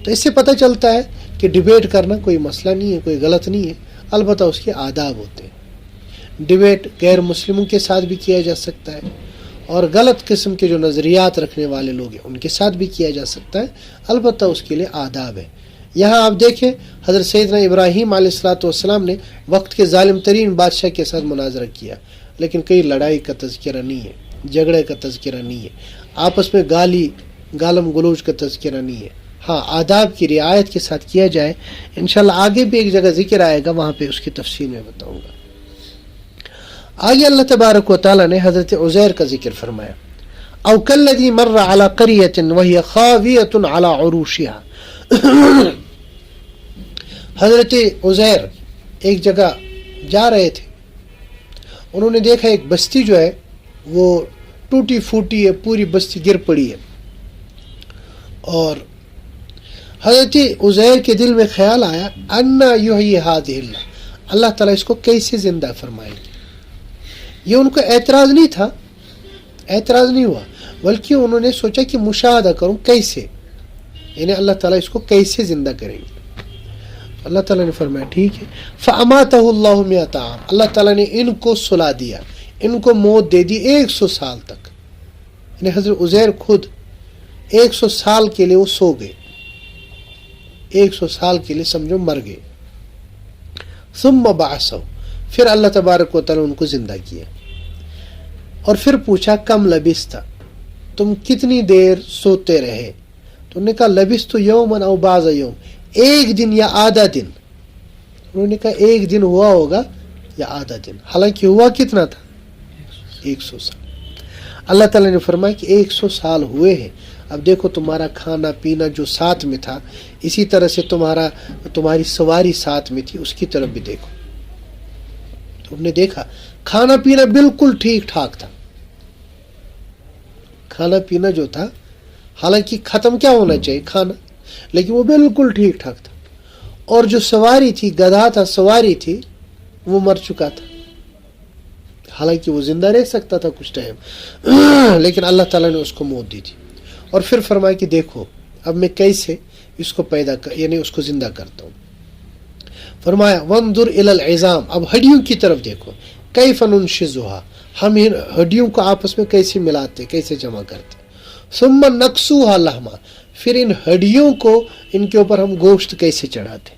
تو اس سے پتہ چلتا ہے کہ ڈیبیٹ کرنا کوئی مسئلہ نہیں ہے، کوئی غلط نہیں ہے، البتہ اس کے آداب ہوتے ہیں. ڈیبیٹ غیر مسلموں کے ساتھ بھی کیا جا سکتا ہے، اور غلط قسم کے جو نظریات رکھنے والے لوگ ہیں ان کے ساتھ بھی کیا جا سکتا ہے، البتہ اس کے لیے آداب ہے. یہاں آپ دیکھیں حضرت سیدنا ابراہیم علیہ السلام نے وقت کے ظالم ترین بادشاہ کے ساتھ مناظرہ کیا، لیکن کوئی لڑائی کا تذکرہ نہیں ہے، جھگڑے کا تذکرہ نہیں ہے، آپس میں گالم گلوچ کا تذکرہ نہیں ہے. ہاں آداب کی رعایت کے ساتھ کیا جائے. انشاءاللہ آگے بھی ایک جگہ ذکر آئے گا، وہاں پہ اس کی تفصیل میں بتاؤں گا. آگے اللہ تبارک و تعالیٰ نے حضرت عزیر کا ذکر فرمایا. او کالذی مر علی قریۃ وہی خاویۃ علی عروشها. حضرت عزیر ایک جگہ جا رہے تھے، انہوں نے دیکھا ایک بستی جو ہے وہ ٹوٹی پھوٹی ہے، پوری بستی گر پڑی ہے. اور حضرت عزیر کے دل میں خیال آیا انا یحیی ہذہ اللہ، اللہ تعالیٰ اس کو کیسے زندہ فرمائیں گے. یہ ان کو اعتراض نہیں تھا، اعتراض نہیں ہوا، بلکہ انہوں نے سوچا کہ مشاہدہ کروں کیسے، یعنی اللہ تعالیٰ اس کو کیسے زندہ کریں گے. اللہ تعالیٰ نے فرمایا ٹھیک ہے. فاماتہ اللہ 100 عام، اللہ تعالیٰ نے ان کو سلا دیا، ان کو موت دے دی 100 سال تک. یعنی حضرت عزیر خود 100 سال کے لیے وہ سو گئے، 100 سال کے لیے سمجھو مر گئے. ثم بعثہ، پھر اللہ تبارک و تعالیٰ ان کو زندہ کیا. اور پھر پوچھا کم لبثت، تم کتنی دیر سوتے رہے؟ تو انہوں نے کہا لبثت یوما او بعض یوم، ایک دن یا آدھا دن. انہوں نے کہا ایک دن ہوا ہوگا یا آدھا دن، حالانکہ ہوا کتنا تھا؟ 100 سال. اللہ تعالیٰ نے فرمایا کہ 100 سال ہوئے ہیں، اب دیکھو تمہارا کھانا پینا جو ساتھ میں تھا، اسی طرح سے تمہاری سواری ساتھ میں تھی، اس کی طرف بھی دیکھو. تو ہم نے دیکھا کھانا پینا بالکل ٹھیک ٹھاک تھا. کھانا پینا جو تھا حالانکہ ختم کیا ہونا چاہیے کھانا، لیکن وہ بالکل ٹھیک ٹھاک تھا. اور جو سواری تھی، گدھا تھا، سواری تھی، وہ مر چکا تھا. حالانکہ وہ زندہ رہ سکتا تھا کچھ ٹائم، لیکن اللہ تعالیٰ نے اس کو موت دی تھی. اور پھر فرمایا کہ دیکھو اب میں کیسے اس کو یعنی اس کو زندہ کرتا ہوں. فرمایا وانظر الی العظام، اب ہڈیوں کی طرف دیکھو، کیف ننشزها، ہم ان ہڈیوں کو آپس میں کیسے ملاتے، کیسے جمع کرتے. ثم نکسوها لحما، پھر ان ہڈیوں کو ان کے اوپر ہم گوشت کیسے چڑھاتے.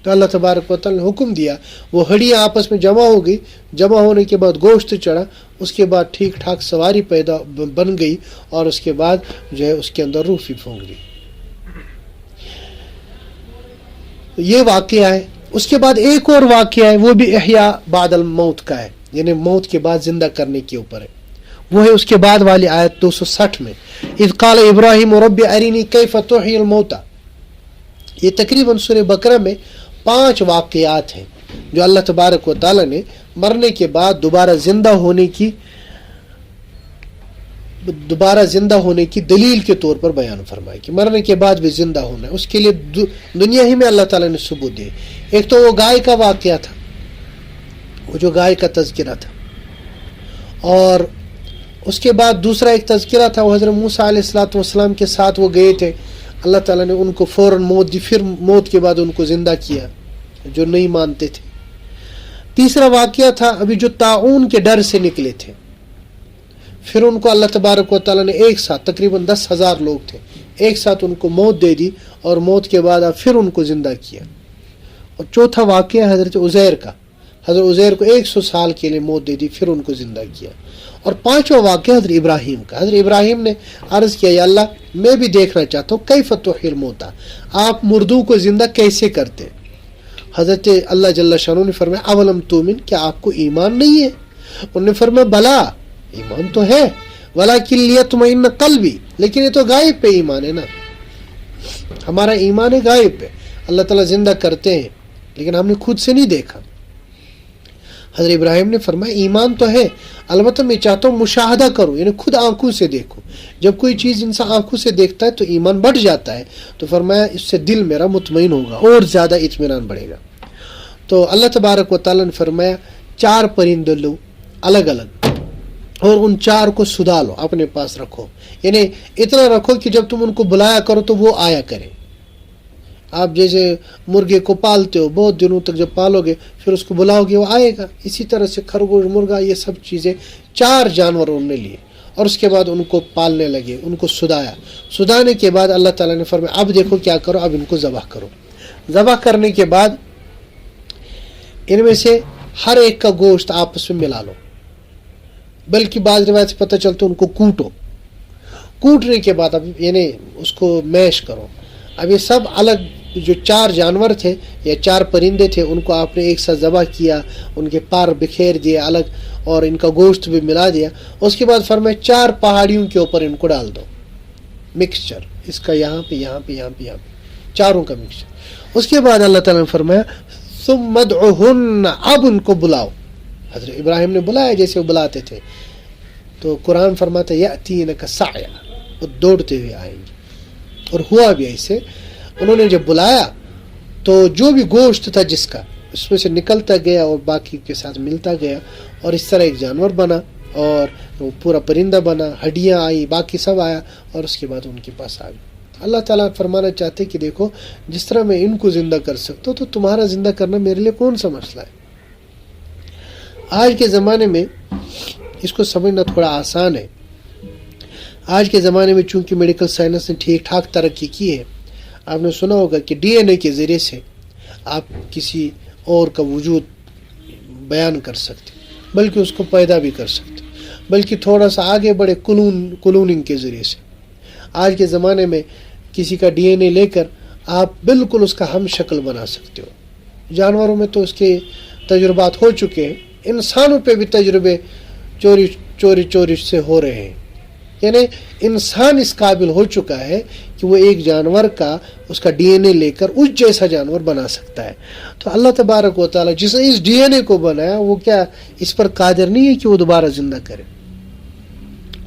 تو اللہ تبارک و تعالیٰ نے حکم دیا، وہ ہڈیاں آپس میں جمع ہو گئی، جمع ہونے کے بعد گوشت چڑھا، اس کے بعد ٹھیک ٹھاک سواری پیدا بن گئی، اور اس کے بعد جو ہے اس کے اندر روح بھی پھونک دی. یہ واقعہ ہے. اس کے بعد ایک اور واقعہ ہے، وہ بھی احیاء بعد الموت کا ہے، یعنی موت کے بعد زندہ کرنے کے اوپر ہے. وہ ہے اس کے بعد والی آیت 260 میں، اذ قال ابراہیم رب ارینی کیف تحیی الموتى. یہ تقریباً سورہ بقرہ میں 5 واقعات ہیں جو اللہ تبارک و تعالی نے مرنے کے بعد دوبارہ زندہ ہونے کی دلیل کے طور پر بیان فرمائے کہ مرنے کے بعد بھی زندہ ہونا ہے. اس کے لیے دنیا ہی میں اللہ تعالیٰ نے ثبوت دیے. ایک تو وہ گائے کا واقعہ تھا، وہ جو گائے کا تذکرہ تھا، اور اس کے بعد دوسرا ایک تذکرہ تھا، وہ حضرت موسیٰ علیہ السلام کے ساتھ وہ گئے تھے، اللہ تعالیٰ نے ان کو فوراً موت دی، پھر موت کے بعد ان کو زندہ کیا جو نہیں مانتے تھے. تیسرا واقعہ تھا ابھی جو طاعون کے ڈر سے نکلے تھے، پھر ان کو اللہ تبارک و تعالیٰ نے ایک ساتھ تقریباً 10,000 لوگ تھے، ایک ساتھ ان کو موت دے دی، اور موت کے بعد پھر ان کو زندہ کیا. اور چوتھا واقعہ حضرت عزیر کا، حضرت عزیر کو 100 سال کے لیے موت دے دی، پھر ان کو زندہ کیا. اور 5واں واقعہ حضرت ابراہیم کا. حضرت ابراہیم نے عرض کیا، یا اللہ میں بھی دیکھنا چاہتا ہوں کیف تحیی الموتى، آپ مردوں کو زندہ کیسے کرتے. حضرت اللہ جل شانہ نے فرمایا اولم تؤمن، کیا آپ کو ایمان نہیں ہے؟ انہوں نے فرمایا بلا، ایمان تو ہے، ولکن لیطمئن قلبی، لیکن یہ تو غائب پہ ایمان ہے نا، ہمارا ایمان ہے غائب پہ. اللہ تعالیٰ زندہ کرتے ہیں لیکن ہم نے خود سے نہیں دیکھا. حضرت ابراہیم نے فرمایا ایمان تو ہے، البتہ میں چاہتا ہوں مشاہدہ کرو، یعنی خود آنکھوں سے دیکھو. جب کوئی چیز انسان آنکھوں سے دیکھتا ہے تو ایمان بڑھ جاتا ہے. تو فرمایا اس سے دل میرا مطمئن ہوگا اور زیادہ اطمینان بڑھے گا. تو اللہ تبارک و تعالیٰ نے فرمایا 4 پرندے لو الگ الگ، اور ان 4 کو سدا لو، اپنے پاس رکھو، یعنی اتنا رکھو کہ جب تم ان کو بلایا کرو تو وہ آیا کریں. آپ جیسے مرغے کو پالتے ہو، بہت دنوں تک جب پالو گے پھر اس کو بلاؤ گے وہ آئے گا. اسی طرح سے خرگوش، مرغا، یہ سب چیزیں 4 جانور انہوں نے لیے، اور اس کے بعد ان کو پالنے لگے، ان کو سدایا. سدانے کے بعد اللہ تعالیٰ نے فرمایا اب دیکھو کیا کرو، اب ان کو ذبح کرو. ذبح کرنے کے بعد ان میں سے ہر ایک کا گوشت آپس میں ملا لو، بلکہ بعض روایت سے پتہ چلتا ان کو کوٹو. کوٹنے کے بعد اب یعنی اس کو میش کرو. اب یہ سب الگ جو 4 جانور تھے یا 4 پرندے تھے ان کو آپ نے ایک ساتھ ذبح کیا، ان کے پار بکھیر دیے الگ، اور ان کا گوشت بھی ملا دیا. اس کے بعد فرمایا 4 پہاڑیوں کے اوپر ان کو ڈال دو، مکسچر، اس کا یہاں پہ یہاں پہ یہاں پہ یہاں پہ، 4 کا مکسچر. اس کے بعد اللہ تعالیٰ نے فرمایا ثم ادعوہن، اب ان کو بلاؤ. حضرت ابراہیم نے بلایا جیسے وہ بلاتے تھے. تو قرآن فرماتا ہے یأتینک سعیا، وہ دوڑتے ہوئے آئیں گے. اور ہوا بھی ایسے، انہوں نے جب بلایا تو جو بھی گوشت تھا جس کا اس میں سے نکلتا گیا اور باقی کے ساتھ ملتا گیا، اور اس طرح ایک جانور بنا اور وہ پورا پرندہ بنا، ہڈیاں آئی، باقی سب آیا، اور اس کے بعد ان کے پاس آ گئی. اللہ تعالیٰ فرمانا چاہتے کہ دیکھو جس طرح میں ان کو زندہ کر سکتا ہوں تو تمہارا زندہ کرنا میرے لیے کون سا مسئلہ ہے. آج کے زمانے میں اس کو سمجھنا تھوڑا آسان ہے. آج کے زمانے میں چونکہ میڈیکل سائنس نے ٹھیک ٹھاک ترقی کی ہے، آپ نے سنا ہوگا کہ ڈی این اے کے ذریعے سے آپ کسی اور کا وجود بیان کر سکتے، بلکہ اس کو پیدا بھی کر سکتے، بلکہ تھوڑا سا آگے بڑھے کلوننگ کے ذریعے سے. آج کے زمانے میں کسی کا ڈی این اے لے کر آپ بالکل اس کا ہم شکل بنا سکتے ہو. جانوروں میں تو اس کے تجربات ہو چکے ہیں، انسانوں پہ بھی تجربے چوری سے ہو رہے ہیں. یعنی انسان اس قابل ہو چکا ہے کہ وہ ایک جانور کا اس کا ڈی این اے لے کر اس جیسا جانور بنا سکتا ہے. تو اللہ تبارک و تعالیٰ جس نے اس ڈی این اے کو بنایا وہ کیا اس پر قادر نہیں ہے کہ وہ دوبارہ زندہ کرے؟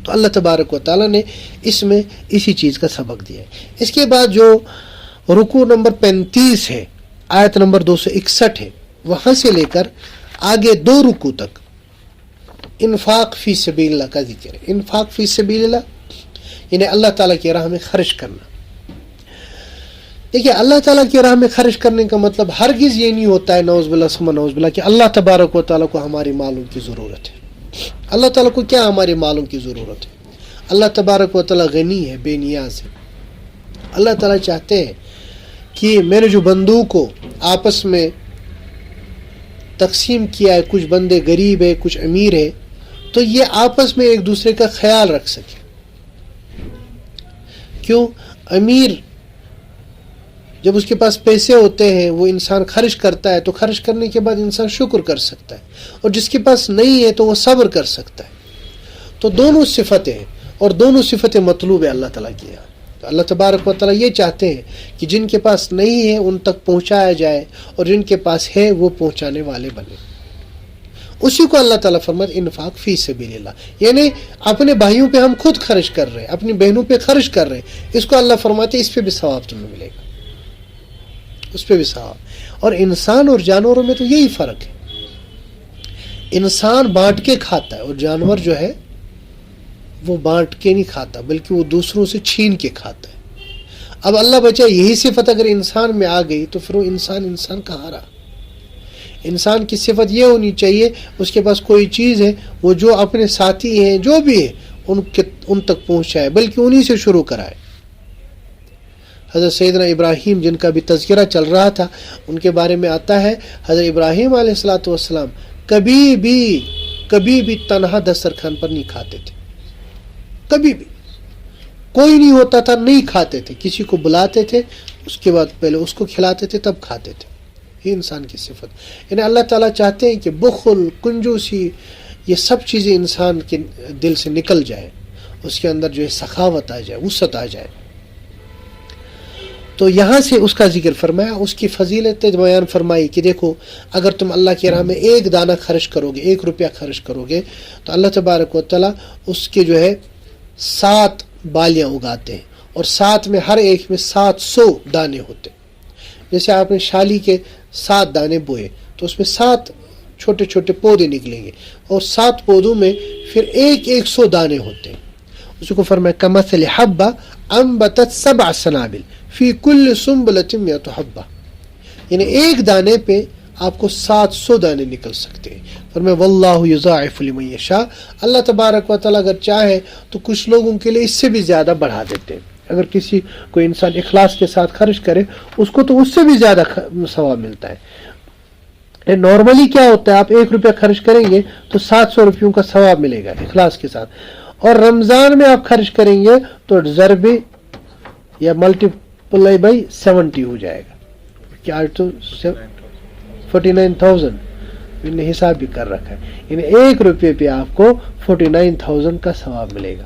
تو اللہ تبارک و تعالیٰ نے اس میں اسی چیز کا سبق دیا ہے. اس کے بعد جو رکوع نمبر 35 ہے، آیت نمبر 261 ہے، وہاں سے لے کر آگے 2 رکوع تک انفاق فی سبیل اللہ کا ذکر ہے. انفاق فی سبیل اللہ یعنی اللہ تعالیٰ کی راہ میں خرچ کرنا. دیکھیے اللہ تعالیٰ کی راہ میں خرچ کرنے کا مطلب ہرگز یہ نہیں ہوتا ہے نعوذ باللہ ثم نعوذ باللہ کہ اللہ تبارک و تعالیٰ کو ہماری مالوں کی ضرورت ہے. اللہ تعالیٰ کو کیا ہمارے مالوں کی ضرورت ہے؟ اللہ تبارک و تعالیٰ غنی ہے، بے نیاز ہے. اللہ تعالیٰ چاہتے ہیں کہ میرے جو بندوں کو آپس میں تقسیم کیا ہے، کچھ بندے غریب ہے، کچھ امیر ہے، تو یہ آپس میں ایک دوسرے کا خیال رکھ سکے. کیوں؟ امیر جب اس کے پاس پیسے ہوتے ہیں وہ انسان خرچ کرتا ہے، تو خرچ کرنے کے بعد انسان شکر کر سکتا ہے، اور جس کے پاس نہیں ہے تو وہ صبر کر سکتا ہے. تو دونوں صفتیں ہیں، اور دونوں صفتیں مطلوب ہے اللہ تعالیٰ کی. تو اللہ تبارک و تعالیٰ یہ چاہتے ہیں کہ جن کے پاس نہیں ہے ان تک پہنچایا جائے، اور جن کے پاس ہے وہ پہنچانے والے بنے. اسی کو اللہ تعالیٰ فرماتے انفاق فی سبیل اللہ، یعنی اپنے بھائیوں پہ ہم خود خرچ کر رہے ہیں، اپنی بہنوں پہ خرچ کر رہے ہیں، اس کو اللہ فرماتے اس پہ بھی ثواب تمہیں ملے گا، اس پہ بھی ثواب. اور انسان اور جانوروں میں تو یہی فرق ہے، انسان بانٹ کے کھاتا ہے، اور جانور جو ہے وہ بانٹ کے نہیں کھاتا بلکہ وہ دوسروں سے چھین کے کھاتا ہے. اب اللہ بچائے یہی صفت اگر انسان میں آ گئی تو پھر وہ انسان کہاں رہا. انسان کی صفت یہ ہونی چاہیے اس کے پاس کوئی چیز ہے وہ جو اپنے ساتھی ہیں جو بھی ہے ان تک پہنچائے، بلکہ انہی سے شروع کرائے. حضرت سیدنا ابراہیم جن کا بھی تذکرہ چل رہا تھا ان کے بارے میں آتا ہے حضرت ابراہیم علیہ السلام کبھی بھی تنہا دسترخوان پر نہیں کھاتے تھے، کبھی بھی کوئی نہیں ہوتا تھا نہیں کھاتے تھے، کسی کو بلاتے تھے اس کے بعد پہلے اس کو کھلاتے تھے تب کھاتے تھے. یہ انسان کی صفت. یعنی اللہ تعالیٰ چاہتے ہیں کہ بخل، کنجوسی، یہ سب چیزیں انسان کے دل سے نکل جائے، اس کے اندر جو ہے سخاوت آ جائے، وسعت آ جائے. تو یہاں سے اس کا ذکر فرمایا، اس کی فضیلت بیان فرمائی کہ دیکھو اگر تم اللہ کی راہ میں ایک دانہ خرچ کرو گے، 1 روپیہ خرچ کرو گے، تو اللہ تبارک و تعالیٰ اس کے جو ہے 7 بالیاں اگاتے ہیں، اور 7 میں ہر ایک میں 700 دانے ہوتے ہیں. جیسے آپ نے شالی کے 7 دانے بوئے تو اس میں 7 چھوٹے چھوٹے پودے نکلیں گے، اور 7 پودوں میں پھر 100 دانے ہوتے ہیں. اس کو فرمایا کمثل حبہ انبتت 7 سنابل فی کل سنبلۃ 100 حبہ، یعنی ایک دانے پہ آپ کو 700 دانے نکل سکتے ہیں. فرمایا واللہ یضاعف لمن یشاء، اللہ تبارک و تعالیٰ اگر چاہے تو کچھ لوگوں کے لیے اس سے بھی زیادہ بڑھا دیتے ہیں. اگر کوئی انسان اخلاص کے ساتھ خرچ کرے اس کو تو اس سے بھی زیادہ ثواب ملتا ہے. نارملی کیا ہوتا ہے، آپ 1 روپیہ خرچ کریں گے تو 700 روپیوں کا ثواب ملے گا اخلاص کے ساتھ، اور رمضان میں آپ خرچ کریں گے تو ضرب یا ملٹی پلائی بائی 70 ہو جائے گا. کیا تو 49,000 میں نے حساب بھی کر رکھا ہے، یعنی 1 روپے پہ آپ کو 49,000 کا ثواب ملے گا.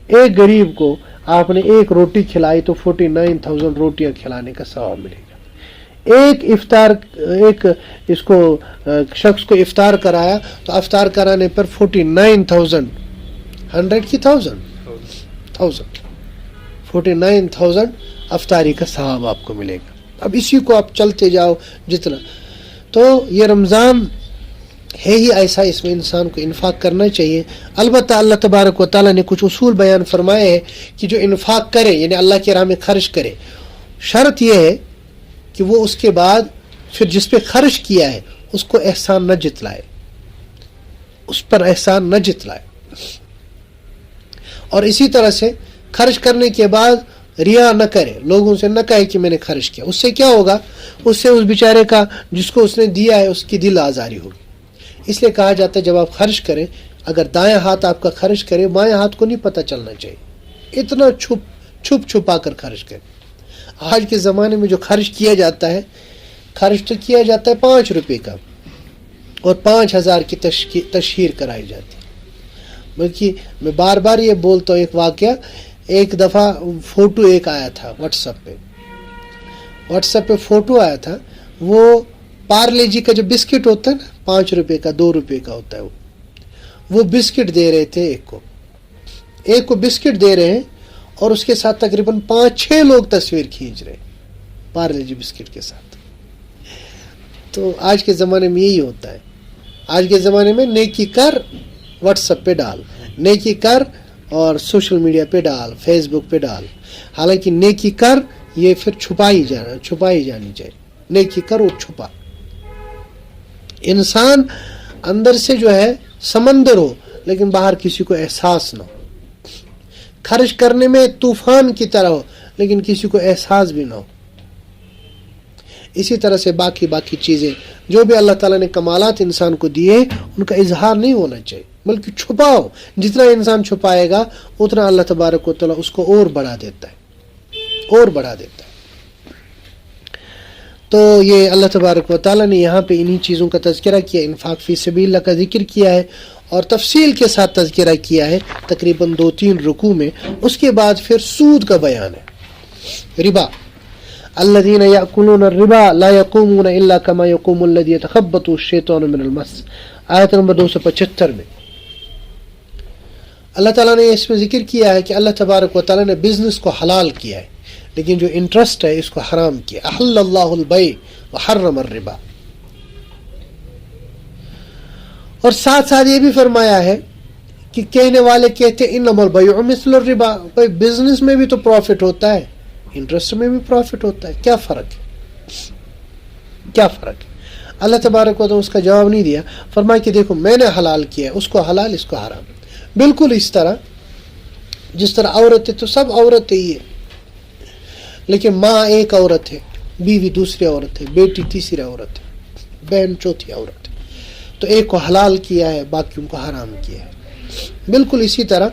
ایک غریب کو آپ نے 1 روٹی کھلائی تو 49,000 روٹیاں کھلانے کا ثواب ملے گا. ایک شخص کو افطار کرایا تو افطار کرانے پر 49,000 49,000 افطاری کا ثواب آپ کو ملے گا. اب اسی کو آپ چلتے جاؤ جتنا. تو یہ رمضان ہے ہی ایسا، اس میں انسان کو انفاق کرنا چاہیے. البتہ اللہ تبارک و تعالیٰ نے کچھ اصول بیان فرمائے ہیں کہ جو انفاق کرے یعنی اللہ کی راہ میں خرچ کرے، شرط یہ ہے کہ وہ اس کے بعد پھر جس پہ خرچ کیا ہے اس کو احسان نہ جتلائے، اس پر احسان نہ جتلائے. اور اسی طرح سے خرچ کرنے کے بعد ریا نہ کرے، لوگوں سے نہ کہے کہ میں نے خرچ کیا. اس سے کیا ہوگا، اس سے اس بیچارے کا جس کو اس نے دیا ہے اس کی دل آزاری ہوگی. اس لیے کہا جاتا ہے جب آپ خرچ کریں، اگر دائیں ہاتھ آپ کا خرچ کرے بائیں ہاتھ کو نہیں پتہ چلنا چاہیے، اتنا چھپا کر خرچ کریں. آج کے زمانے میں جو خرچ کیا جاتا ہے، خرچ تو کیا جاتا ہے 5 روپے کا اور 5,000 کی تشہیر کرائی جاتی ہے. بلکہ میں بار بار یہ بولتا ہوں، ایک واقعہ، ایک دفعہ فوٹو آیا تھا واٹس ایپ پہ فوٹو آیا تھا. وہ پارلے جی کا جو بسکٹ ہوتا ہے نا، 5 روپے کا 2 روپے کا ہوتا ہے، وہ بسکٹ دے رہے تھے. ایک کو بسکٹ دے رہے ہیں اور اس کے ساتھ تقریباً 5-6 لوگ تصویر کھینچ رہے ہیں پارلے جی بسکٹ کے ساتھ. تو آج کے زمانے میں یہی ہوتا ہے. آج کے زمانے میں نیکی کر، واٹس ایپ پہ ڈال، نیکی کر اور سوشل میڈیا پہ ڈال، فیس بک پہ ڈال. حالانکہ نیکی کر یہ پھر چھپائی جانی چاہیے. نیکی کر اور چھپا. انسان اندر سے جو ہے سمندر ہو لیکن باہر کسی کو احساس نہ ہو. خرچ کرنے میں طوفان کی طرح ہو لیکن کسی کو احساس بھی نہ ہو. اسی طرح سے باقی چیزیں جو بھی اللہ تعالیٰ نے کمالات انسان کو دیے ان کا اظہار نہیں ہونا چاہیے بلکہ چھپاؤ. جتنا انسان چھپائے گا اتنا اللہ تبارک و تعالیٰ اس کو اور بڑھا دیتا ہے. تو یہ اللہ تبارک و تعالیٰ نے یہاں پہ انہی چیزوں کا تذکرہ کیا. انفاق فی سبیل اللہ کا ذکر کیا ہے اور تفصیل کے ساتھ تذکرہ کیا ہے تقریباً 2-3 رکوع میں. اس کے بعد پھر سود کا بیان ہے. ربا، الذین یأکلون الربا لا یقومون الا کما یقوم الذی یتخبطه الشیطان من المس، آیت نمبر 275 میں اللہ تعالیٰ نے اس میں ذکر کیا ہے کہ اللہ تبارک و تعالیٰ نے بزنس کو حلال کیا ہے لیکن جو انٹرسٹ ہے اس کو حرام کیا. احل اللہ البیع وحرم الربا. اور ساتھ ساتھ یہ بھی فرمایا ہے کہ کہنے والے کہتے ہیں انما البیع مثل الربا، بھائی بزنس میں بھی تو پروفٹ ہوتا ہے، انٹرسٹ میں بھی پروفٹ ہوتا ہے، کیا فرق ہے؟ اللہ تبارک و تعالیٰ اس کا جواب نہیں دیا. فرمایا کہ دیکھو میں نے حلال کیا ہے، اس کو حلال اس کو حرام. بالکل اس طرح جس طرح عورت ہے تو سب عورت ہی ہے، لیکن ماں ایک عورت ہے، بیوی دوسری عورت ہے، بیٹی تیسری عورت ہے، بہن چوتھی عورت ہے. تو ایک کو حلال کیا ہے باقیوں کو حرام کیا ہے. بالکل اسی طرح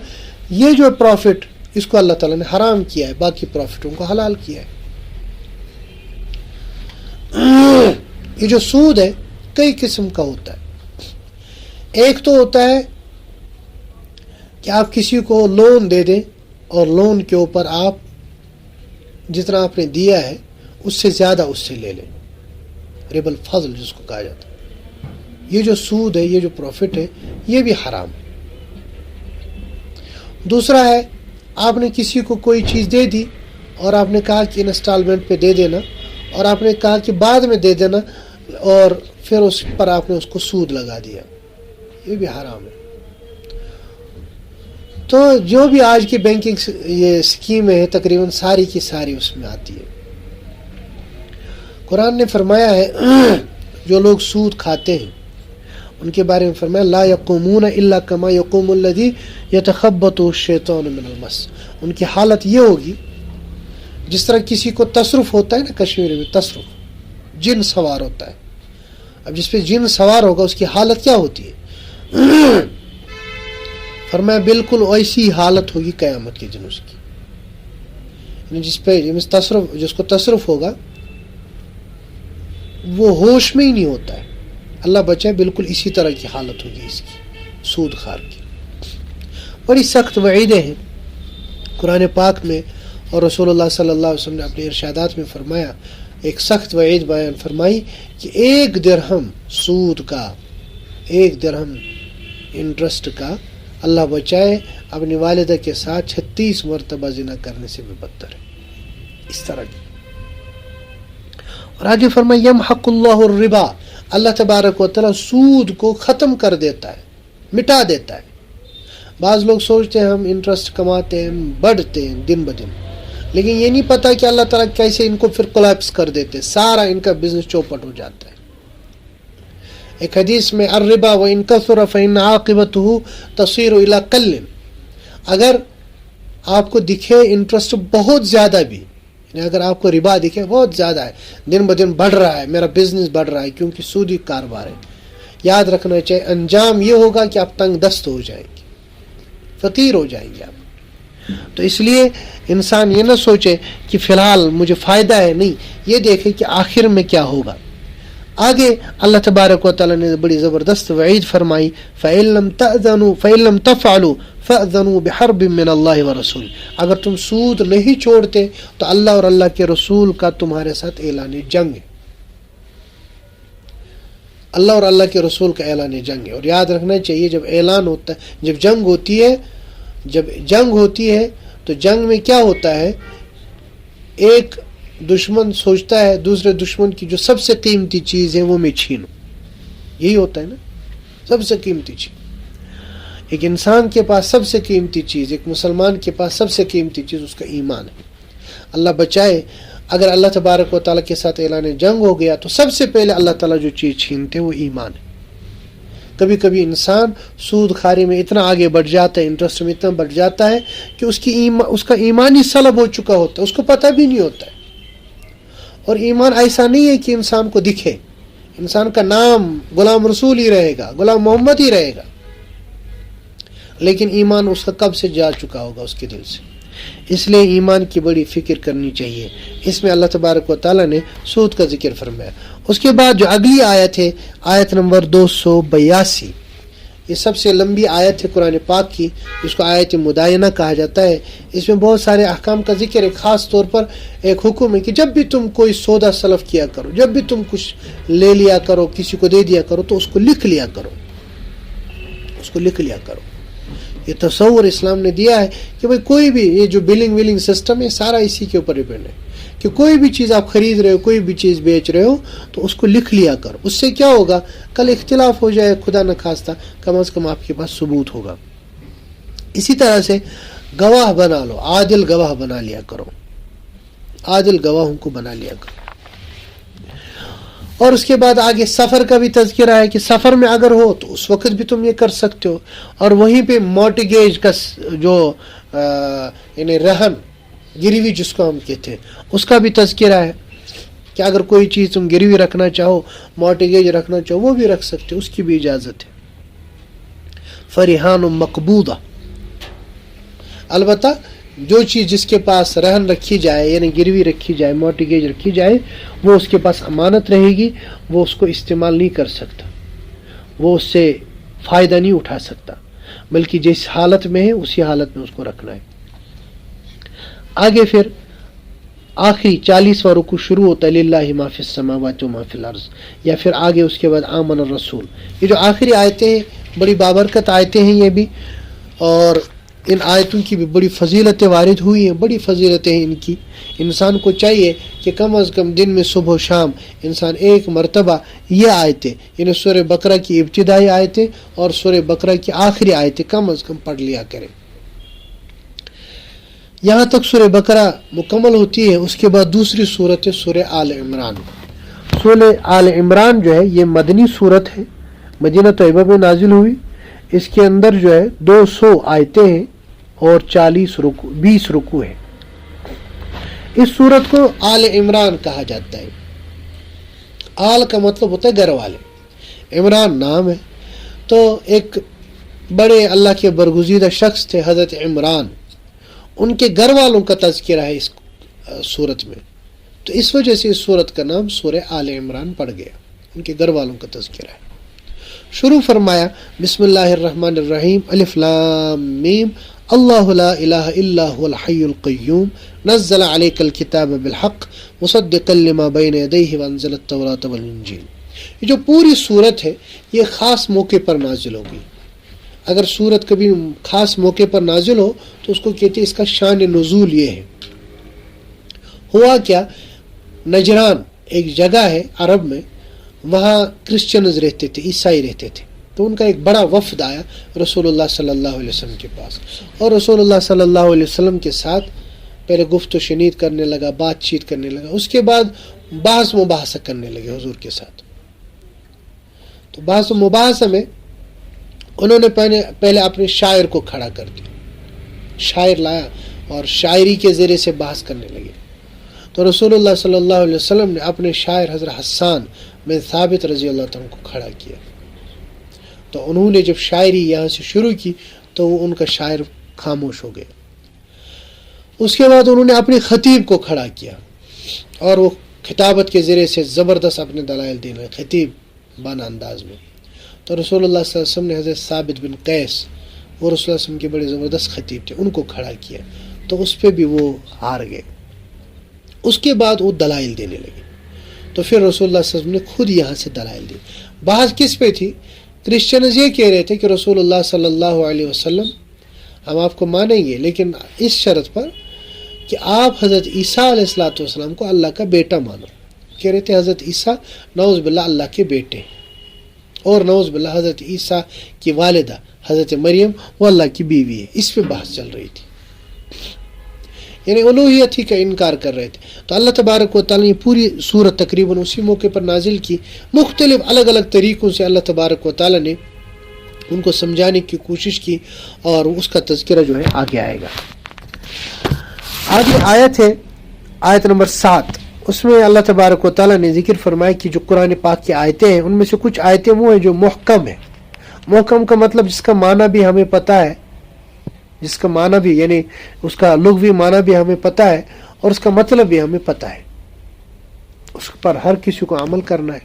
یہ جو پروفٹ اس کو اللہ تعالیٰ نے حرام کیا ہے، باقی پروفٹوں کو حلال کیا ہے. یہ جو سود ہے کئی قسم کا ہوتا ہے. ایک تو ہوتا ہے کہ آپ کسی کو لون دے دیں اور لون کے اوپر آپ جتنا آپ نے دیا ہے اس سے زیادہ اس سے لے لیں، ربا الفضل جس کو کہا جاتا ہے. یہ جو سود ہے، یہ جو پروفٹ ہے، یہ بھی حرام ہے. دوسرا ہے آپ نے کسی کو کوئی چیز دے دی اور آپ نے کہا کہ انسٹالمنٹ پہ دے دینا، اور آپ نے کہا کہ بعد میں دے دینا، اور پھر اس پر آپ نے اس کو سود لگا دیا، یہ بھی حرام ہے. تو جو بھی آج کی بینکنگ یہ اسکیم ہے تقریباً ساری کی ساری اس میں آتی ہے. قرآن نے فرمایا ہے جو لوگ سود کھاتے ہیں ان کے بارے میں فرمایا لا یقومون الا کما یقوم الذی یتخبطه الشیطان من المس. ان کی حالت یہ ہوگی جس طرح کسی کو تصرف ہوتا ہے نا، کشمیری میں تصرف، جن سوار ہوتا ہے. اب جس پہ جن سوار ہوگا اس کی حالت کیا ہوتی ہے؟ فرمایا بالکل ایسی حالت ہوگی قیامت کے دن اس کی. یعنی جس کو تصرف ہوگا وہ ہوش میں ہی نہیں ہوتا ہے. اللہ بچائے، بالکل اسی طرح کی حالت ہوگی اس کی، سود خار کی. بڑی سخت وعیدیں ہیں قرآن پاک میں، اور رسول اللہ صلی اللہ علیہ وسلم نے اپنے ارشادات میں فرمایا، ایک سخت وعید بیان فرمائی کہ 1 درہم سود کا، 1 درہم انٹرسٹ کا، اللہ بچائے اپنی والدہ کے ساتھ 36 مرتبہ زنا کرنے سے بھی بدتر ہے. اس طرح کی. اور آگے فرمایا یمحق اللہ الربا، اللہ تبارک و تعالیٰ سود کو ختم کر دیتا ہے، مٹا دیتا ہے. بعض لوگ سوچتے ہیں ہم انٹرسٹ کماتے ہیں، بڑھتے ہیں دن بدن، لیکن یہ نہیں پتا کہ اللہ تعالیٰ کیسے ان کو پھر کولیپس کر دیتے، سارا ان کا بزنس چوپٹ ہو جاتا ہے. ایک حدیث میں الربا وان کثر فان عاقبته تصير الى قل، اگر آپ کو دکھے انٹرسٹ بہت زیادہ بھی، یعنی اگر آپ کو ربا دکھے بہت زیادہ ہے، دن بدن بڑھ رہا ہے، میرا بزنس بڑھ رہا ہے کیونکہ سودی کاروبار ہے، یاد رکھنا چاہیے انجام یہ ہوگا کہ آپ تنگ دست ہو جائیں گے، فقیر ہو جائیں گے آپ. تو اس لیے انسان یہ نہ سوچے کہ فی الحال مجھے فائدہ ہے، نہیں، یہ دیکھے کہ آخر میں کیا ہوگا. آگے اللہ تبارک و تعالیٰ نے بڑی زبردست وعید فرمائی فَإِن لَمْ تَفْعَلُوا فَأْذَنُوا بِحَرْبٍ مِّنَ اللَّهِ وَرَسُولِهِ، اگر تم سود نہیں چھوڑتے تو اللہ اور اللہ کے رسول کا تمہارے ساتھ اعلان جنگ ہے. اللہ اور اللہ کے رسول کا اعلان جنگ ہے. اور یاد رکھنا چاہیے جب اعلان ہوتا ہے، جب جنگ ہوتی ہے تو جنگ میں کیا ہوتا ہے، ایک دشمن سوچتا ہے دوسرے دشمن کی جو سب سے قیمتی چیز ہے وہ میں چھینوں. یہی ہوتا ہے نا، سب سے قیمتی چیز. ایک انسان کے پاس سب سے قیمتی چیز، ایک مسلمان کے پاس سب سے قیمتی چیز اس کا ایمان ہے. اللہ بچائے اگر اللہ تبارک و تعالیٰ کے ساتھ اعلان جنگ ہو گیا تو سب سے پہلے اللہ تعالیٰ جو چیز چھینتے وہ ایمان ہے. کبھی کبھی انسان سود خواری میں اتنا آگے بڑھ جاتا ہے، انٹرسٹ میں اتنا بڑھ جاتا ہے کہ اس کا ایمان ہی سلب ہو چکا ہوتا ہے، اس کو پتہ بھی نہیں ہوتا ہے۔ اور ایمان ایسا نہیں ہے کہ انسان کو دکھے، انسان کا نام غلام رسول ہی رہے گا، غلام محمد ہی رہے گا، لیکن ایمان اس کا کب سے جا چکا ہوگا اس کے دل سے۔ اس لیے ایمان کی بڑی فکر کرنی چاہیے۔ اس میں اللہ تبارک و تعالیٰ نے سود کا ذکر فرمایا۔ اس کے بعد جو اگلی آیت ہے، آیت نمبر 282، یہ سب سے لمبی آیت ہے قرآن پاک کی، اس کو آیت مدائنہ کہا جاتا ہے۔ اس میں بہت سارے احکام کا ذکر ہے، خاص طور پر ایک حکم ہے کہ جب بھی تم کوئی سودا سلف کیا کرو، جب بھی تم کچھ لے لیا کرو، کسی کو دے دیا کرو، تو اس کو لکھ لیا کرو، اس کو لکھ لیا کرو۔ یہ تصور اسلام نے دیا ہے کہ بھئی کوئی بھی یہ جو بلنگ ولنگ سسٹم ہے سارا اسی کے اوپر ڈپینڈ ہے کہ کوئی بھی چیز آپ خرید رہے ہو، کوئی بھی چیز بیچ رہے ہو، تو اس کو لکھ لیا کرو۔ اس سے کیا ہوگا، کل اختلاف ہو جائے خدا نخواستہ، کم از کم آپ کے پاس ثبوت ہوگا۔ اسی طرح سے گواہ بنا لو، عادل گواہ بنا لیا کرو، عادل گواہوں کو بنا لیا کرو۔ اور اس کے بعد آگے سفر کا بھی تذکرہ ہے کہ سفر میں اگر ہو تو اس وقت بھی تم یہ کر سکتے ہو۔ اور وہیں پہ مارٹگیج کا جو یعنی رہن گروی جس کو ہم کہتے ہیں، اس کا بھی تذکرہ ہے کہ اگر کوئی چیز تم گروی رکھنا چاہو، مارٹگیج رکھنا چاہو، وہ بھی رکھ سکتے ہو، اس کی بھی اجازت ہے۔ فریحان مقبوضہ، البتہ جو چیز جس کے پاس رہن رکھی جائے یعنی گروی رکھی جائے، مارٹگیج رکھی جائے، وہ اس کے پاس امانت رہے گی، وہ اس کو استعمال نہیں کر سکتا، وہ اس سے فائدہ نہیں اٹھا سکتا، بلکہ جس حالت میں ہے اسی حالت میں اس کو رکھنا ہے۔ آگے پھر آخری 40واں رکوع شروع ہوتا ہے للہ ما فی السماوات و ما فی الارض، یا پھر آگے اس کے بعد آمن الرسول۔ یہ جو آخری آیتیں ہیں بڑی بابرکت آیتیں ہیں یہ بھی، اور ان آیتوں کی بھی بڑی فضیلتیں وارد ہوئی ہیں، بڑی فضیلتیں ہیں ان کی۔ انسان کو چاہیے کہ کم از کم دن میں صبح و شام انسان ایک مرتبہ یہ آیتیں یعنی سورہ بقرہ کی ابتدائی آیتیں اور سورہ بقرہ کی آخری آیتیں کم از کم پڑھ لیا کرے۔ یہاں تک سورہ بقرہ مکمل ہوتی ہے۔ اس کے بعد دوسری صورت ہے سورہ آل عمران۔ سورہ آل عمران جو ہے یہ مدنی صورت ہے، مدینہ طیبہ میں نازل ہوئی۔ اس کے اندر جو ہے 200 آیتیں ہیں اور 20 رکوع ہیں۔ اس صورت کو آل عمران کہا جاتا ہے۔ آل کا مطلب ہوتا ہے گھر والے، عمران نام ہے۔ تو ایک بڑے اللہ کے برگزیدہ شخص تھے حضرت عمران، ان کے گھر والوں کا تذکرہ ہے اس صورت میں، تو اس وجہ سے اس صورت کا نام سورہ آل عمران پڑ گیا، ان کے گھر والوں کا تذکرہ ہے۔ شروع فرمایا بسم اللہ الرحمن الرحیم، الف لام میم، اللہ لا الہ الا هو الحی القیوم نزل علیک الکتاب بالحق مصدقا لما بین یدیہ وانزل التوراۃ والانجیل۔ یہ جو پوری صورت ہے یہ خاص موقع پر نازل ہوگی۔ اگر صورت کبھی خاص موقع پر نازل ہو تو اس کو کہتے ہیں اس کا شان نزول یہ ہے۔ ہوا کیا، نجران ایک جگہ ہے عرب میں، وہاں کرسچنز رہتے تھے، عیسائی رہتے تھے، تو ان کا ایک بڑا وفد آیا رسول اللہ صلی اللہ علیہ وسلم کے پاس، اور رسول اللہ صلی اللہ علیہ وسلم کے ساتھ پہلے گفت و شنید کرنے لگا، بات چیت کرنے لگا، اس کے بعد بحث مباحثہ کرنے لگے حضور کے ساتھ۔ تو بحث و مباحثہ میں انہوں نے پہلے اپنے شاعر کو کھڑا کر دیا، شاعر لایا اور شاعری کے ذریعے سے بحث کرنے لگے۔ تو رسول اللہ صلی اللہ علیہ وسلم نے اپنے شاعر حضرت حسان بن ثابت رضی اللہ عنہ کو کھڑا کیا۔ تو انہوں نے جب شاعری یہاں سے شروع کی تو ان کا شاعر خاموش ہو گیا۔ اس کے بعد انہوں نے اپنے خطیب کو کھڑا کیا اور وہ خطابت کے ذریعے سے زبردست اپنے دلائل دینا، خطیب بانا انداز میں۔ تو رسول اللہ صلی اللہ علیہ وسلم نے حضرت ثابت بن قیس، وہ رسول اللہ صلی اللہ علیہ وسلم کے بڑے زبردست خطیب تھے، ان کو کھڑا کیا، تو اس پہ بھی وہ ہار گئے۔ اس کے بعد وہ دلائل دینے لگے، تو پھر رسول اللہ صلی اللہ علیہ وسلم نے خود یہاں سے دلائل دی۔ بحث کس پہ تھی؟ کرسچنز یہ کہہ رہے تھے کہ رسول اللہ صلی اللہ علیہ وسلم ہم آپ کو مانیں گے لیکن اس شرط پر کہ آپ حضرت عیسیٰ علیہ الصلوۃ والسلام کو اللہ کا بیٹا مانو۔ کہہ رہے تھے حضرت عیسیٰ نعوذ باللہ اللہ کے بیٹے ہیں، اور نعوذ باللہ حضرت عیسیٰ کی والدہ حضرت مریم وہ اللہ کی بیوی ہے۔ اس پہ بحث چل رہی تھی، یعنی الوہیت ہی کا انکار کر رہے تھے۔ تو اللہ تبارک و تعالیٰ نے پوری سورت تقریباً اسی موقع پر نازل کی۔ مختلف الگ الگ طریقوں سے اللہ تبارک و تعالیٰ نے ان کو سمجھانے کی کوشش کی اور اس کا تذکرہ جو ہے آگے آئے گا. آگے آیت ہے آیت نمبر 7. اس میں اللہ تبارک و تعالیٰ نے ذکر فرمایا کہ جو قرآن پاک کی آیتیں ہیں ان میں سے کچھ آیتیں وہ ہیں جو محکم ہیں. محکم کا مطلب جس کا معنی بھی ہمیں پتہ ہے، جس کا معنی بھی یعنی اس کا لغوی معنی بھی ہمیں پتہ ہے اور اس کا مطلب بھی ہمیں پتہ ہے، اس پر ہر کسی کو عمل کرنا ہے.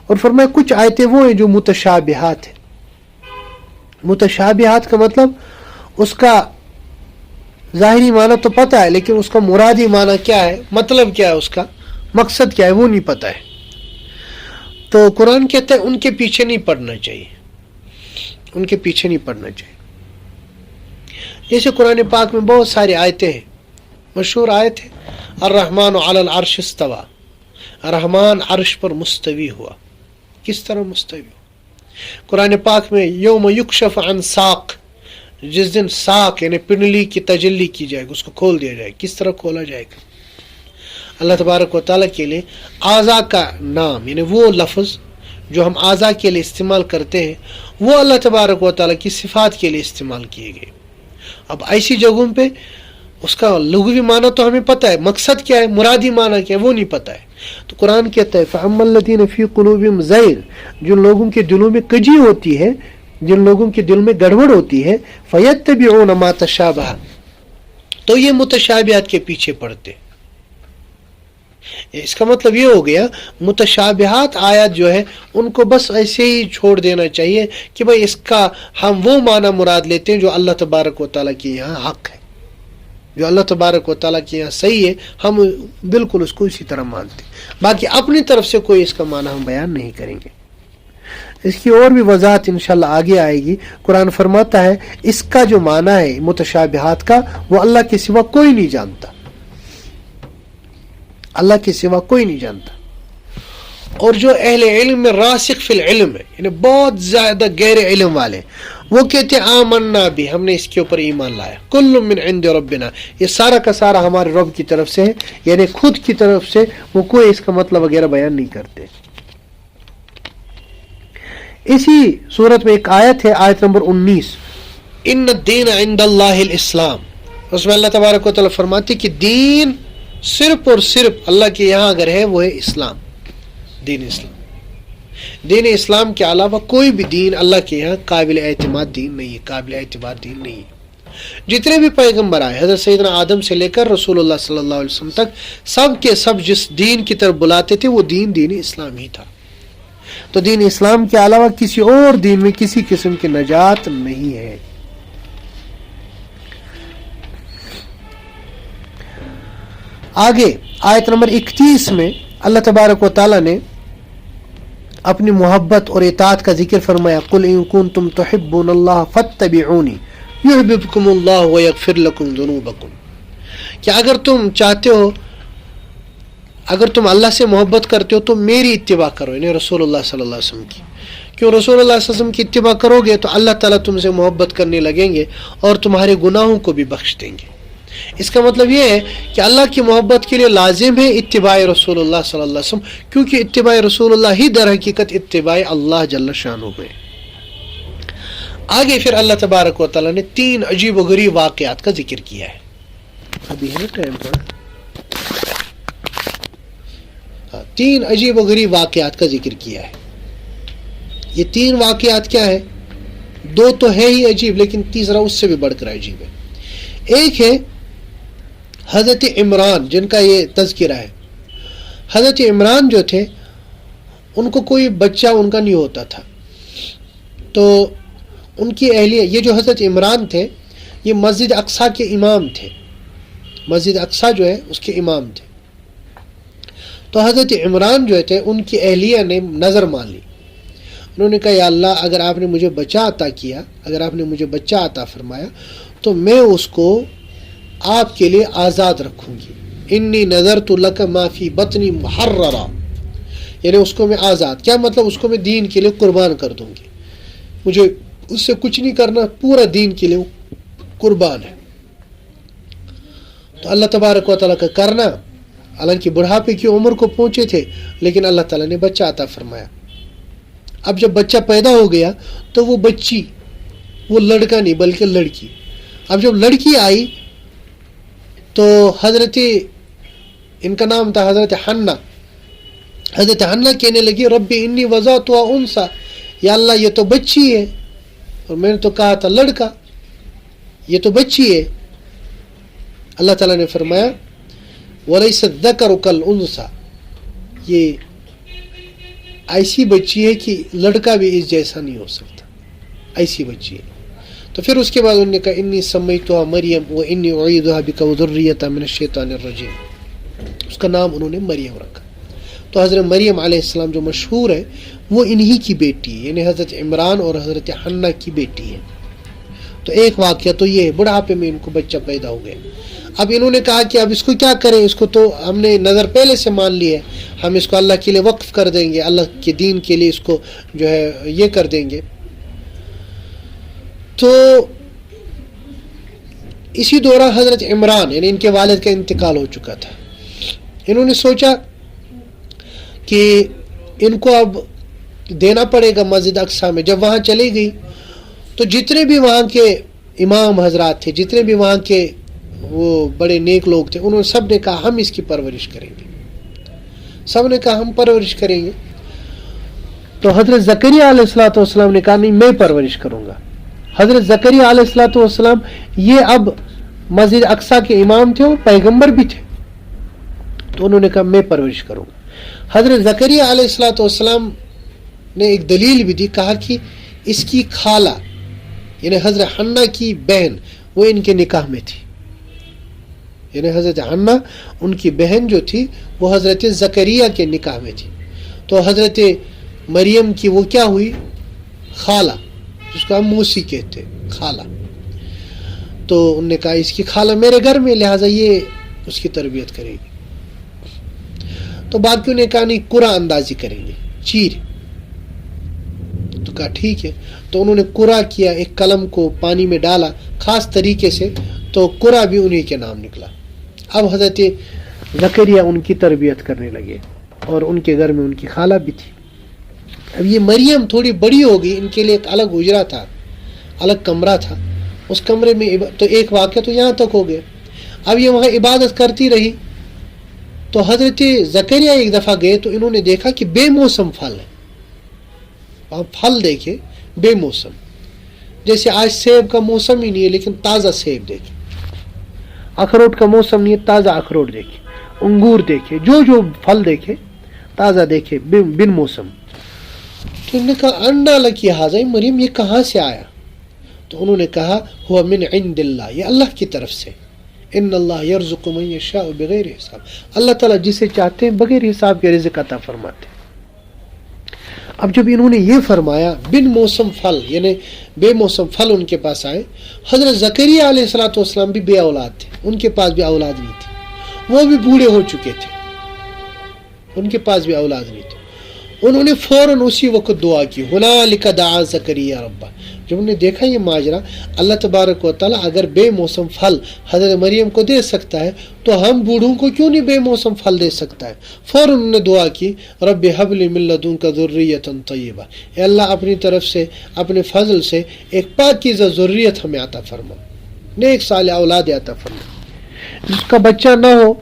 اور فرمایا کچھ آیتیں وہ ہیں جو متشابہات ہیں. متشابہات کا مطلب اس کا ظاہری معنی تو پتہ ہے لیکن اس کا مرادی معنی کیا ہے، مطلب کیا ہے، اس کا مقصد کیا ہے وہ نہیں پتہ ہے. تو قرآن کہتا ہے ان کے پیچھے نہیں پڑنا چاہیے، ان کے پیچھے نہیں پڑنا چاہیے. جیسے قرآن پاک میں بہت ساری آیتیں ہیں. مشہور آیت ہے الرحمن علی العرش استوى، رحمان عرش پر مستوی ہوا. کس طرح مستوی ہوا؟ قرآن پاک میں یوم یکشف عن ساق، جس دن ساق یعنی پنڈلی کی تجلی کی جائے گی، اس کو کھول دیا جائے گا. کس طرح کھولا جائے گا؟ اللہ تبارک و تعالیٰ کے لیے اعضاء کا نام یعنی وہ لفظ جو ہم اعضاء کے لیے استعمال کرتے ہیں وہ اللہ تبارک و تعالیٰ کی صفات کے لیے استعمال کیے گئے. اب ایسی جگہوں پہ اس کا لغوی معنی تو ہمیں پتہ ہے، مقصد کیا ہے، مرادی معنی کیا ہے وہ نہیں پتہ ہے. تو قرآن کہتا ہے فَأَمَّا الَّذِينَ فِي قُلُوبِهِمْ زَيْغٌ، جن لوگوں کے دلوں میں کجی ہوتی ہے، جن لوگوں کے دل میں گڑبڑ ہوتی ہے، فَيَتَّبِعُونَ مَا تَشَابَهَ، تو یہ متشابہات کے پیچھے پڑتے. اس کا مطلب یہ ہو گیا متشابہات آیات جو ہے ان کو بس ایسے ہی چھوڑ دینا چاہیے کہ بھائی اس کا ہم وہ معنی مراد لیتے ہیں جو اللہ تبارک و تعالیٰ کے یہاں حق ہے، جو اللہ تبارک و تعالیٰ کے یہاں صحیح ہے، ہم بالکل اس کو اسی طرح مانتے ہیں. باقی اپنی طرف سے کوئی اس کا معنی ہم بیان نہیں کریں گے. اس کی اور بھی وضاحت انشاءاللہ آگے آئے گی. قرآن فرماتا ہے اس کا جو معنی ہے متشابہات کا وہ اللہ کے سوا کوئی نہیں جانتا، اللہ کے سوا کوئی نہیں جانتا. اور جو اہل علم میں راسخ فی العلم ہے یعنی بہت زیادہ گہرے علم والے، وہ کہتے ہیں آمنا بھی، ہم نے اس کے اوپر ایمان لایا، کل من عند ربنا، یہ سارا کا سارا ہمارے رب کی طرف سے ہے، یعنی خود کی طرف سے وہ کوئی اس کا مطلب وغیرہ بیان نہیں کرتے. اسی صورت میں ایک آیت ہے آیت نمبر 19 ان الدین عند اللہ الاسلام. اس میں اللہ تبارک و تعالیٰ فرماتے کہ دین صرف اور صرف اللہ کے یہاں اگر ہے وہ ہے اسلام، دین اسلام. دین اسلام کے علاوہ کوئی بھی دین اللہ کے یہاں قابل اعتماد دین نہیں ہے، قابل اعتبار دین نہیں ہے. جتنے بھی پیغمبر آئے حضرت سیدنا آدم سے لے کر رسول اللہ صلی اللہ علیہ وسلم تک، سب کے سب جس دین کی طرف بلاتے تھے وہ دین اسلام ہی تھا. تو دین اسلام کے علاوہ کسی اور دین میں کسی قسم کی نجات نہیں ہے. آگے آیت نمبر 31 میں اللہ تبارک و تعالیٰ نے اپنی محبت اور اطاعت کا ذکر فرمایا قل ان کنتم تحبون اللہ فاتبعونی یحببکم اللہ ویغفر لکم ذنوبکم، کہ اگر تم چاہتے ہو، اگر تم اللہ سے محبت کرتے ہو تو میری اتباع کرو، یعنی رسول اللہ صلی اللہ علیہ وسلم کی. کیوں رسول اللہ صلی اللہ علیہ وسلم کی اتباع کرو گے تو اللہ تعالیٰ تم سے محبت کرنے لگیں گے اور تمہارے گناہوں کو بھی بخش دیں گے. اس کا مطلب یہ ہے کہ اللہ کی محبت کے لیے لازم ہے اتباع رسول اللہ صلی اللہ علیہ وسلم، کیونکہ اتباع رسول اللہ ہی در حقیقت اتباع اللہ جل شانہ ہے. آگے پھر اللہ تبارک و تعالیٰ نے 3 عجیب و غریب واقعات کا ذکر کیا ہے. ابھی ہے ٹائم پر 3 عجیب و غریب واقعات کا ذکر کیا ہے. یہ 3 واقعات کیا ہے؟ 2 تو ہے ہی عجیب لیکن تیسرا اس سے بھی بڑھ کر عجیب ہے. ایک ہے حضرت عمران جن کا یہ تذکرہ ہے. حضرت عمران جو تھے ان کو کوئی بچہ ان کا نہیں ہوتا تھا، تو ان کی اہلیہ، یہ جو حضرت عمران تھے یہ مسجد اقصیٰ کے امام تھے، مسجد اقصیٰ جو ہے اس کے امام تھے. تو حضرت عمران جو تھے ان کی اہلیہ نے نظر مان لی. انہوں نے کہا یا اللہ اگر آپ نے مجھے بچہ عطا کیا، اگر آپ نے مجھے بچہ عطا فرمایا تو میں اس کو آپ کے لیے آزاد رکھوں گی. انی نذرت لک ما فی بطنی محررا، یعنی اس کو میں آزاد، کیا مطلب اس کو میں دین کے لیے قربان کر دوں گی، مجھے اس سے کچھ نہیں کرنا، پورا دین کے لیے قربان ہے. تو اللہ تبارک و تعالیٰ کا کرنا، حالانکہ بڑھاپے کی عمر کو پہنچے تھے لیکن اللہ تعالیٰ نے بچہ عطا فرمایا. اب جب بچہ پیدا ہو گیا تو وہ بچی، وہ لڑکا نہیں بلکہ لڑکی، اب جب لڑکی آئی تو حضرت، ان کا نام تھا حضرت حنہ، حضرت حنہ کہنے لگی رب انی وضعتها انثى، یا اللہ یہ تو بچی ہے اور میں نے تو کہا تھا لڑکا، یہ تو بچی ہے۔ اللہ تعالیٰ نے فرمایا وَلَيْسَ الذَّكَرُ كَالْأُنثَى، یہ ایسی بچی ہے کہ لڑکا بھی اس جیسا نہیں ہو سکتا، ایسی بچی ہے۔ تو پھر اس کے بعد انہوں نے کہا انی سمیتها مریم وانی اعیدها بک وذریتها من الشیطان الرجیم، اس کا نام انہوں نے مریم رکھا۔ تو حضرت مریم علیہ السلام جو مشہور ہے وہ انہی کی بیٹی ہے، یعنی حضرت عمران اور حضرت حنہ کی بیٹی ہے۔ تو ایک واقعہ تو یہ ہے، بڑھاپے میں ان کو بچہ پیدا ہو گیا۔ اب انہوں نے کہا کہ اب اس کو کیا کریں، اس کو تو ہم نے نظر پہلے سے مان لی ہے، ہم اس کو اللہ کے لیے وقف کر دیں گے، اللہ کے دین کے لیے اس کو جو ہے یہ کر دیں گے۔ تو اسی دوران حضرت عمران یعنی ان کے والد کا انتقال ہو چکا تھا، انہوں نے سوچا کہ ان کو اب دینا پڑے گا مسجد اقصیٰ میں۔ جب وہاں چلی گئی تو جتنے بھی وہاں کے امام حضرات تھے، جتنے بھی وہاں کے وہ بڑے نیک لوگ تھے، انہوں نے سب نے کہا ہم اس کی پرورش کریں گے، سب نے کہا ہم پرورش کریں گے۔ تو حضرت زکریا علیہ السلام نے کہا نہیں میں پرورش کروں گا۔ حضرت زکریا علیہ السلام یہ اب مسجد اقصیٰ کے امام تھے اور پیغمبر بھی تھے، تو انہوں نے کہا میں پرورش کروں گا۔ حضرت زکریا علیہ السلام نے ایک دلیل بھی دی، کہا کہ اس کی خالہ یعنی حضرت حنہ کی بہن وہ ان کے نکاح میں تھی، یعنی حضرت حنہ ان کی بہن جو تھی وہ حضرت زکریا کے نکاح میں تھی، تو حضرت مریم کی وہ کیا ہوئی خالہ، جس کو ہم موسی کہتے خالہ۔ تو انہوں نے کہا اس کی خالہ میرے گھر میں، لہٰذا یہ اس کی تربیت کرے گی۔ تو باقیوں نے کہا نہیں قرآن اندازی کریں گے، چیر۔ تو کہا ٹھیک ہے، تو انہوں نے قرآن کیا، ایک قلم کو پانی میں ڈالا خاص طریقے سے، تو قرآن بھی انہی کے نام نکلا۔ اب حضرت زکریا ان کی تربیت کرنے لگے اور ان کے گھر میں ان کی خالہ بھی تھی۔ اب یہ مریم تھوڑی بڑی ہو گئی، ان کے لیے ایک الگ حجرہ تھا، الگ کمرہ تھا، اس کمرے میں تو ایک واقعہ تو یہاں تک ہو گیا۔ اب یہ وہاں عبادت کرتی رہی، تو حضرت زکریا ایک دفعہ گئے تو انہوں نے دیکھا کہ بے موسم پھل ہے، وہاں پھل دیکھے بے موسم، جیسے آج سیب کا موسم ہی نہیں ہے لیکن تازہ سیب دیکھے، اخروٹ کا موسم نہیں ہے تازہ اخروٹ دیکھے، انگور دیکھے، جو پھل دیکھے تازہ دیکھے بن موسم۔ تو انہوں نے کہا انڈا لکی حاضر مریم یہ کہاں سے آیا؟ تو انہوں نے کہا ہوا من عند اللہ، یہ اللہ کی طرف سے، ان اللہ یرزق من یشاء بغیر حساب، اللہ تعالیٰ جسے چاہتے ہیں بغیر حساب کے رزق عطا فرماتے ہیں۔ اب جب انہوں نے یہ فرمایا بن موسم پھل یعنی بے موسم پھل ان کے پاس آئے، حضرت زکریا علیہ السلام بھی بے اولاد تھے، ان کے پاس بھی اولاد نہیں تھی، وہ بھی بوڑھے ہو چکے تھے، ان کے پاس بھی اولاد نہیں تھی۔ انہوں نے فوراً اسی وقت دعا کی، ہنالک دعا زکریا ربہ۔ جب انہوں نے دیکھا یہ ماجرا، اللہ تبارک و تعالیٰ اگر بے موسم پھل حضرت مریم کو دے سکتا ہے تو ہم بوڑھوں کو کیوں نہیں بے موسم پھل دے سکتا ہے؟ فوراً انہوں نے دعا کی رب حب لی من لدنک ذریۃ طیبہ، اے اللہ اپنی طرف سے اپنے فضل سے ایک پاکیزہ ذریت ہمیں عطا فرما، نیک صالح اولاد عطا فرما۔ جس کا بچہ نہ ہو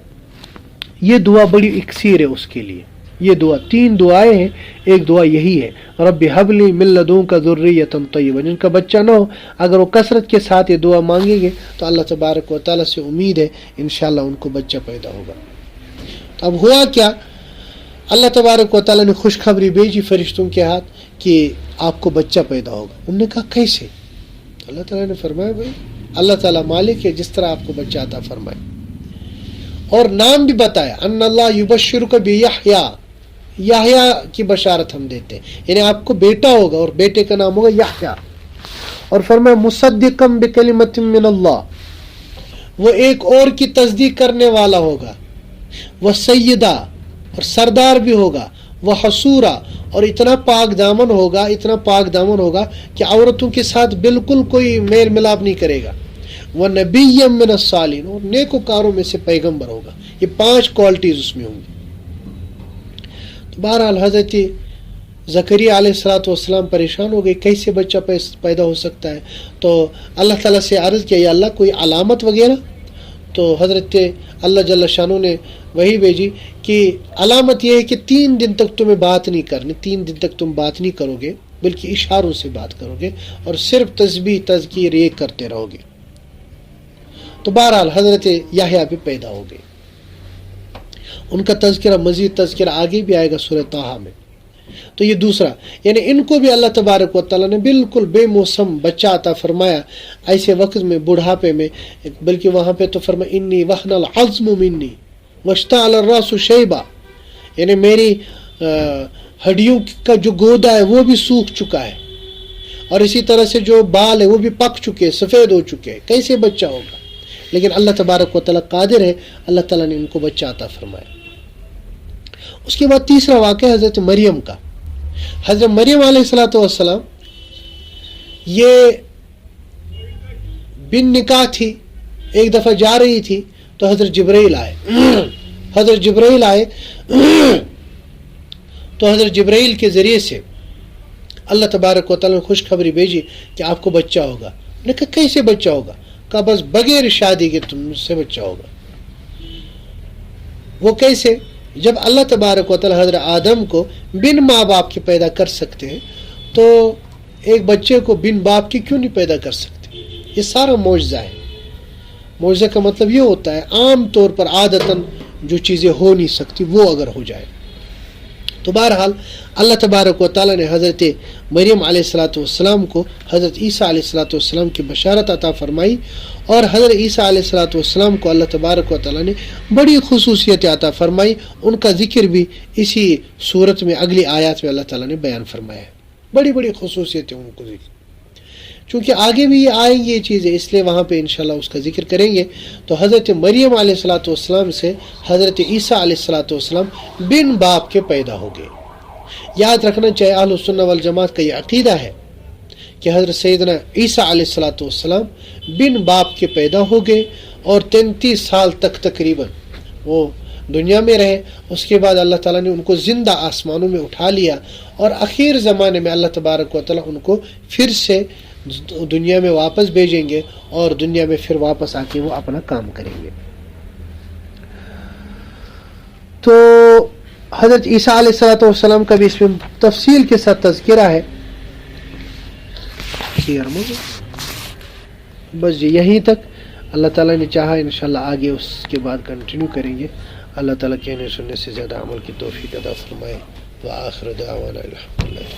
یہ دعا بڑی اکسیر ہے اس کے لیے، یہ دعا 3 دعائیں ہیں، ایک دعا یہی ہے رب حب لی من لدنک ذریۃ طیبہ۔ جن کا بچہ نہ ہو اگر وہ کثرت کے ساتھ یہ دعا مانگیں گے تو اللہ تبارک و تعالیٰ سے امید ہے انشاءاللہ ان کو بچہ پیدا ہوگا۔ تو اب ہوا کیا، اللہ تبارک و تعالیٰ نے خوشخبری بھیجی فرشتوں کے ہاتھ کہ آپ کو بچہ پیدا ہوگا۔ انہوں نے کہا کیسے؟ تو اللہ تعالیٰ نے فرمایا بھائی اللہ تعالیٰ مالک ہے جس طرح آپ کو بچہ عطا فرمائے، اور نام بھی بتایا ان اللہ یبشرک بیحییٰ، یحییٰ کی بشارت ہم دیتے ہیں، یعنی آپ کو بیٹا ہوگا اور بیٹے کا نام ہوگا یحییٰ، اور فرمایا مصدقا بکلمۃ من اللہ، وہ ایک اور کی تصدیق کرنے والا ہوگا، وہ سیدہ اور سردار بھی ہوگا، وہ حصورا اور اتنا پاک دامن ہوگا، اتنا پاک دامن ہوگا کہ عورتوں کے ساتھ بالکل کوئی میل ملاپ نہیں کرے گا، وہ نبی من الصالحین اور نیکوکاروں میں سے پیغمبر ہوگا۔ یہ 5 کوالٹیز اس میں ہوں گی۔ بہرحال حضرت زکریا علیہ الصلوۃ والسلام پریشان ہو گئے، کیسے بچہ پیدا ہو سکتا ہے؟ تو اللہ تعالیٰ سے عرض کیا، یا اللہ کوئی علامت وغیرہ؟ تو حضرت اللہ جل شانہ نے وہی بھیجی کہ علامت یہ ہے کہ 3 دن تک تمہیں بات نہیں کرنی، 3 دن تک تم بات نہیں کرو گے، بلکہ اشاروں سے بات کرو گے اور صرف تسبیح تذکیر یہ کرتے رہو گے۔ تو بہرحال حضرت یحییٰ بھی پیدا ہو گئے۔ ان کا تذکرہ، مزید تذکرہ آگے بھی آئے گا سورہ طٰہٰ میں۔ تو یہ دوسرا، یعنی ان کو بھی اللہ تبارک و تعالیٰ نے بالکل بے موسم بچہ عطا فرمایا، ایسے وقت میں، بڑھاپے میں، بلکہ وہاں پہ تو فرمایا انی وہن العظم منی واشتعل الراس شیبا، یعنی میری ہڈیوں کا جو گودا ہے وہ بھی سوکھ چکا ہے، اور اسی طرح سے جو بال ہے وہ بھی پک چکے، سفید ہو چکے، کیسے بچہ ہوگا؟ لیکن اللہ تبارک و تعالیٰ قادر ہے، اللہ تعالیٰ نے ان کو بچہ عطا فرمایا۔ اس کے بعد تیسرا واقعہ حضرت مریم کا۔ حضرت مریم علیہ الصلوۃ والسلام یہ بن نکاح تھی، ایک دفعہ جا رہی تھی تو حضرت جبرائیل آئے۔ حضرت جبرائیل آئے تو حضرت جبرائیل کے ذریعے سے اللہ تبارک و تعالیٰ نے خوشخبری بھیجی کہ آپ کو بچہ ہوگا۔ نے کہا کیسے بچہ ہوگا؟ کہا بس بغیر شادی کے تم سے بچہ ہوگا۔ وہ کیسے؟ جب اللہ تبارک و تعالیٰ حضرت آدم کو بن ماں باپ کے پیدا کر سکتے ہیں تو ایک بچے کو بن باپ کی کیوں نہیں پیدا کر سکتے؟ یہ سارا معجزہ ہے۔ معجزہ کا مطلب یہ ہوتا ہے عام طور پر عادتاً جو چیزیں ہو نہیں سکتی وہ اگر ہو جائے۔ تو بہرحال اللہ تبارک و تعالیٰ نے حضرت مریم علیہ الصلوۃ والسلام کو حضرت عیسیٰ علیہ الصلوۃ والسلام کی بشارت عطا فرمائی، اور حضرت عیسیٰ علیہ الصلوۃ والسلام کو اللہ تبارک و تعالیٰ نے بڑی خصوصیت عطا فرمائی۔ ان کا ذکر بھی اسی صورت میں اگلی آیات میں اللہ تعالیٰ نے بیان فرمایا ہے۔ بڑی بڑی خصوصیتیں ان کو ذکر، چونکہ آگے بھی یہ آئیں گی یہ چیزیں، اس لیے وہاں پہ انشاءاللہ اس کا ذکر کریں گے۔ تو حضرت مریم علیہ الصلوۃ والسلام سے حضرت عیسیٰ علیہ الصلوۃ والسلام بن باپ کے پیدا ہو گئے۔ یاد رکھنا چاہیے اہل السنہ والجماعت کا یہ عقیدہ ہے کہ حضرت سیدنا عیسیٰ علیہ الصلوۃ والسلام بن باپ کے پیدا ہو گئے اور 33 سال تک تقریباً وہ دنیا میں رہے۔ اس کے بعد اللہ تعالیٰ نے ان کو زندہ آسمانوں میں اٹھا لیا، اور اخیر زمانے میں اللہ تبارک و تعالیٰ ان کو پھر سے دنیا میں واپس بھیجیں گے، اور دنیا میں پھر واپس آ کے وہ اپنا کام کریں گے۔ تو حضرت عیسیٰ علیہ الصلوۃ والسلام کا بھی اس میں تفصیل کے ساتھ تذکرہ ہے۔ بس جی یہیں تک، اللہ تعالیٰ نے چاہا انشاءاللہ آگے اس کے بعد کنٹینیو کریں گے۔ اللہ تعالیٰ کہنے سننے سے زیادہ عمل کی توفیق عطا فرمائے۔ وآخر دعوانا الحمدللہ۔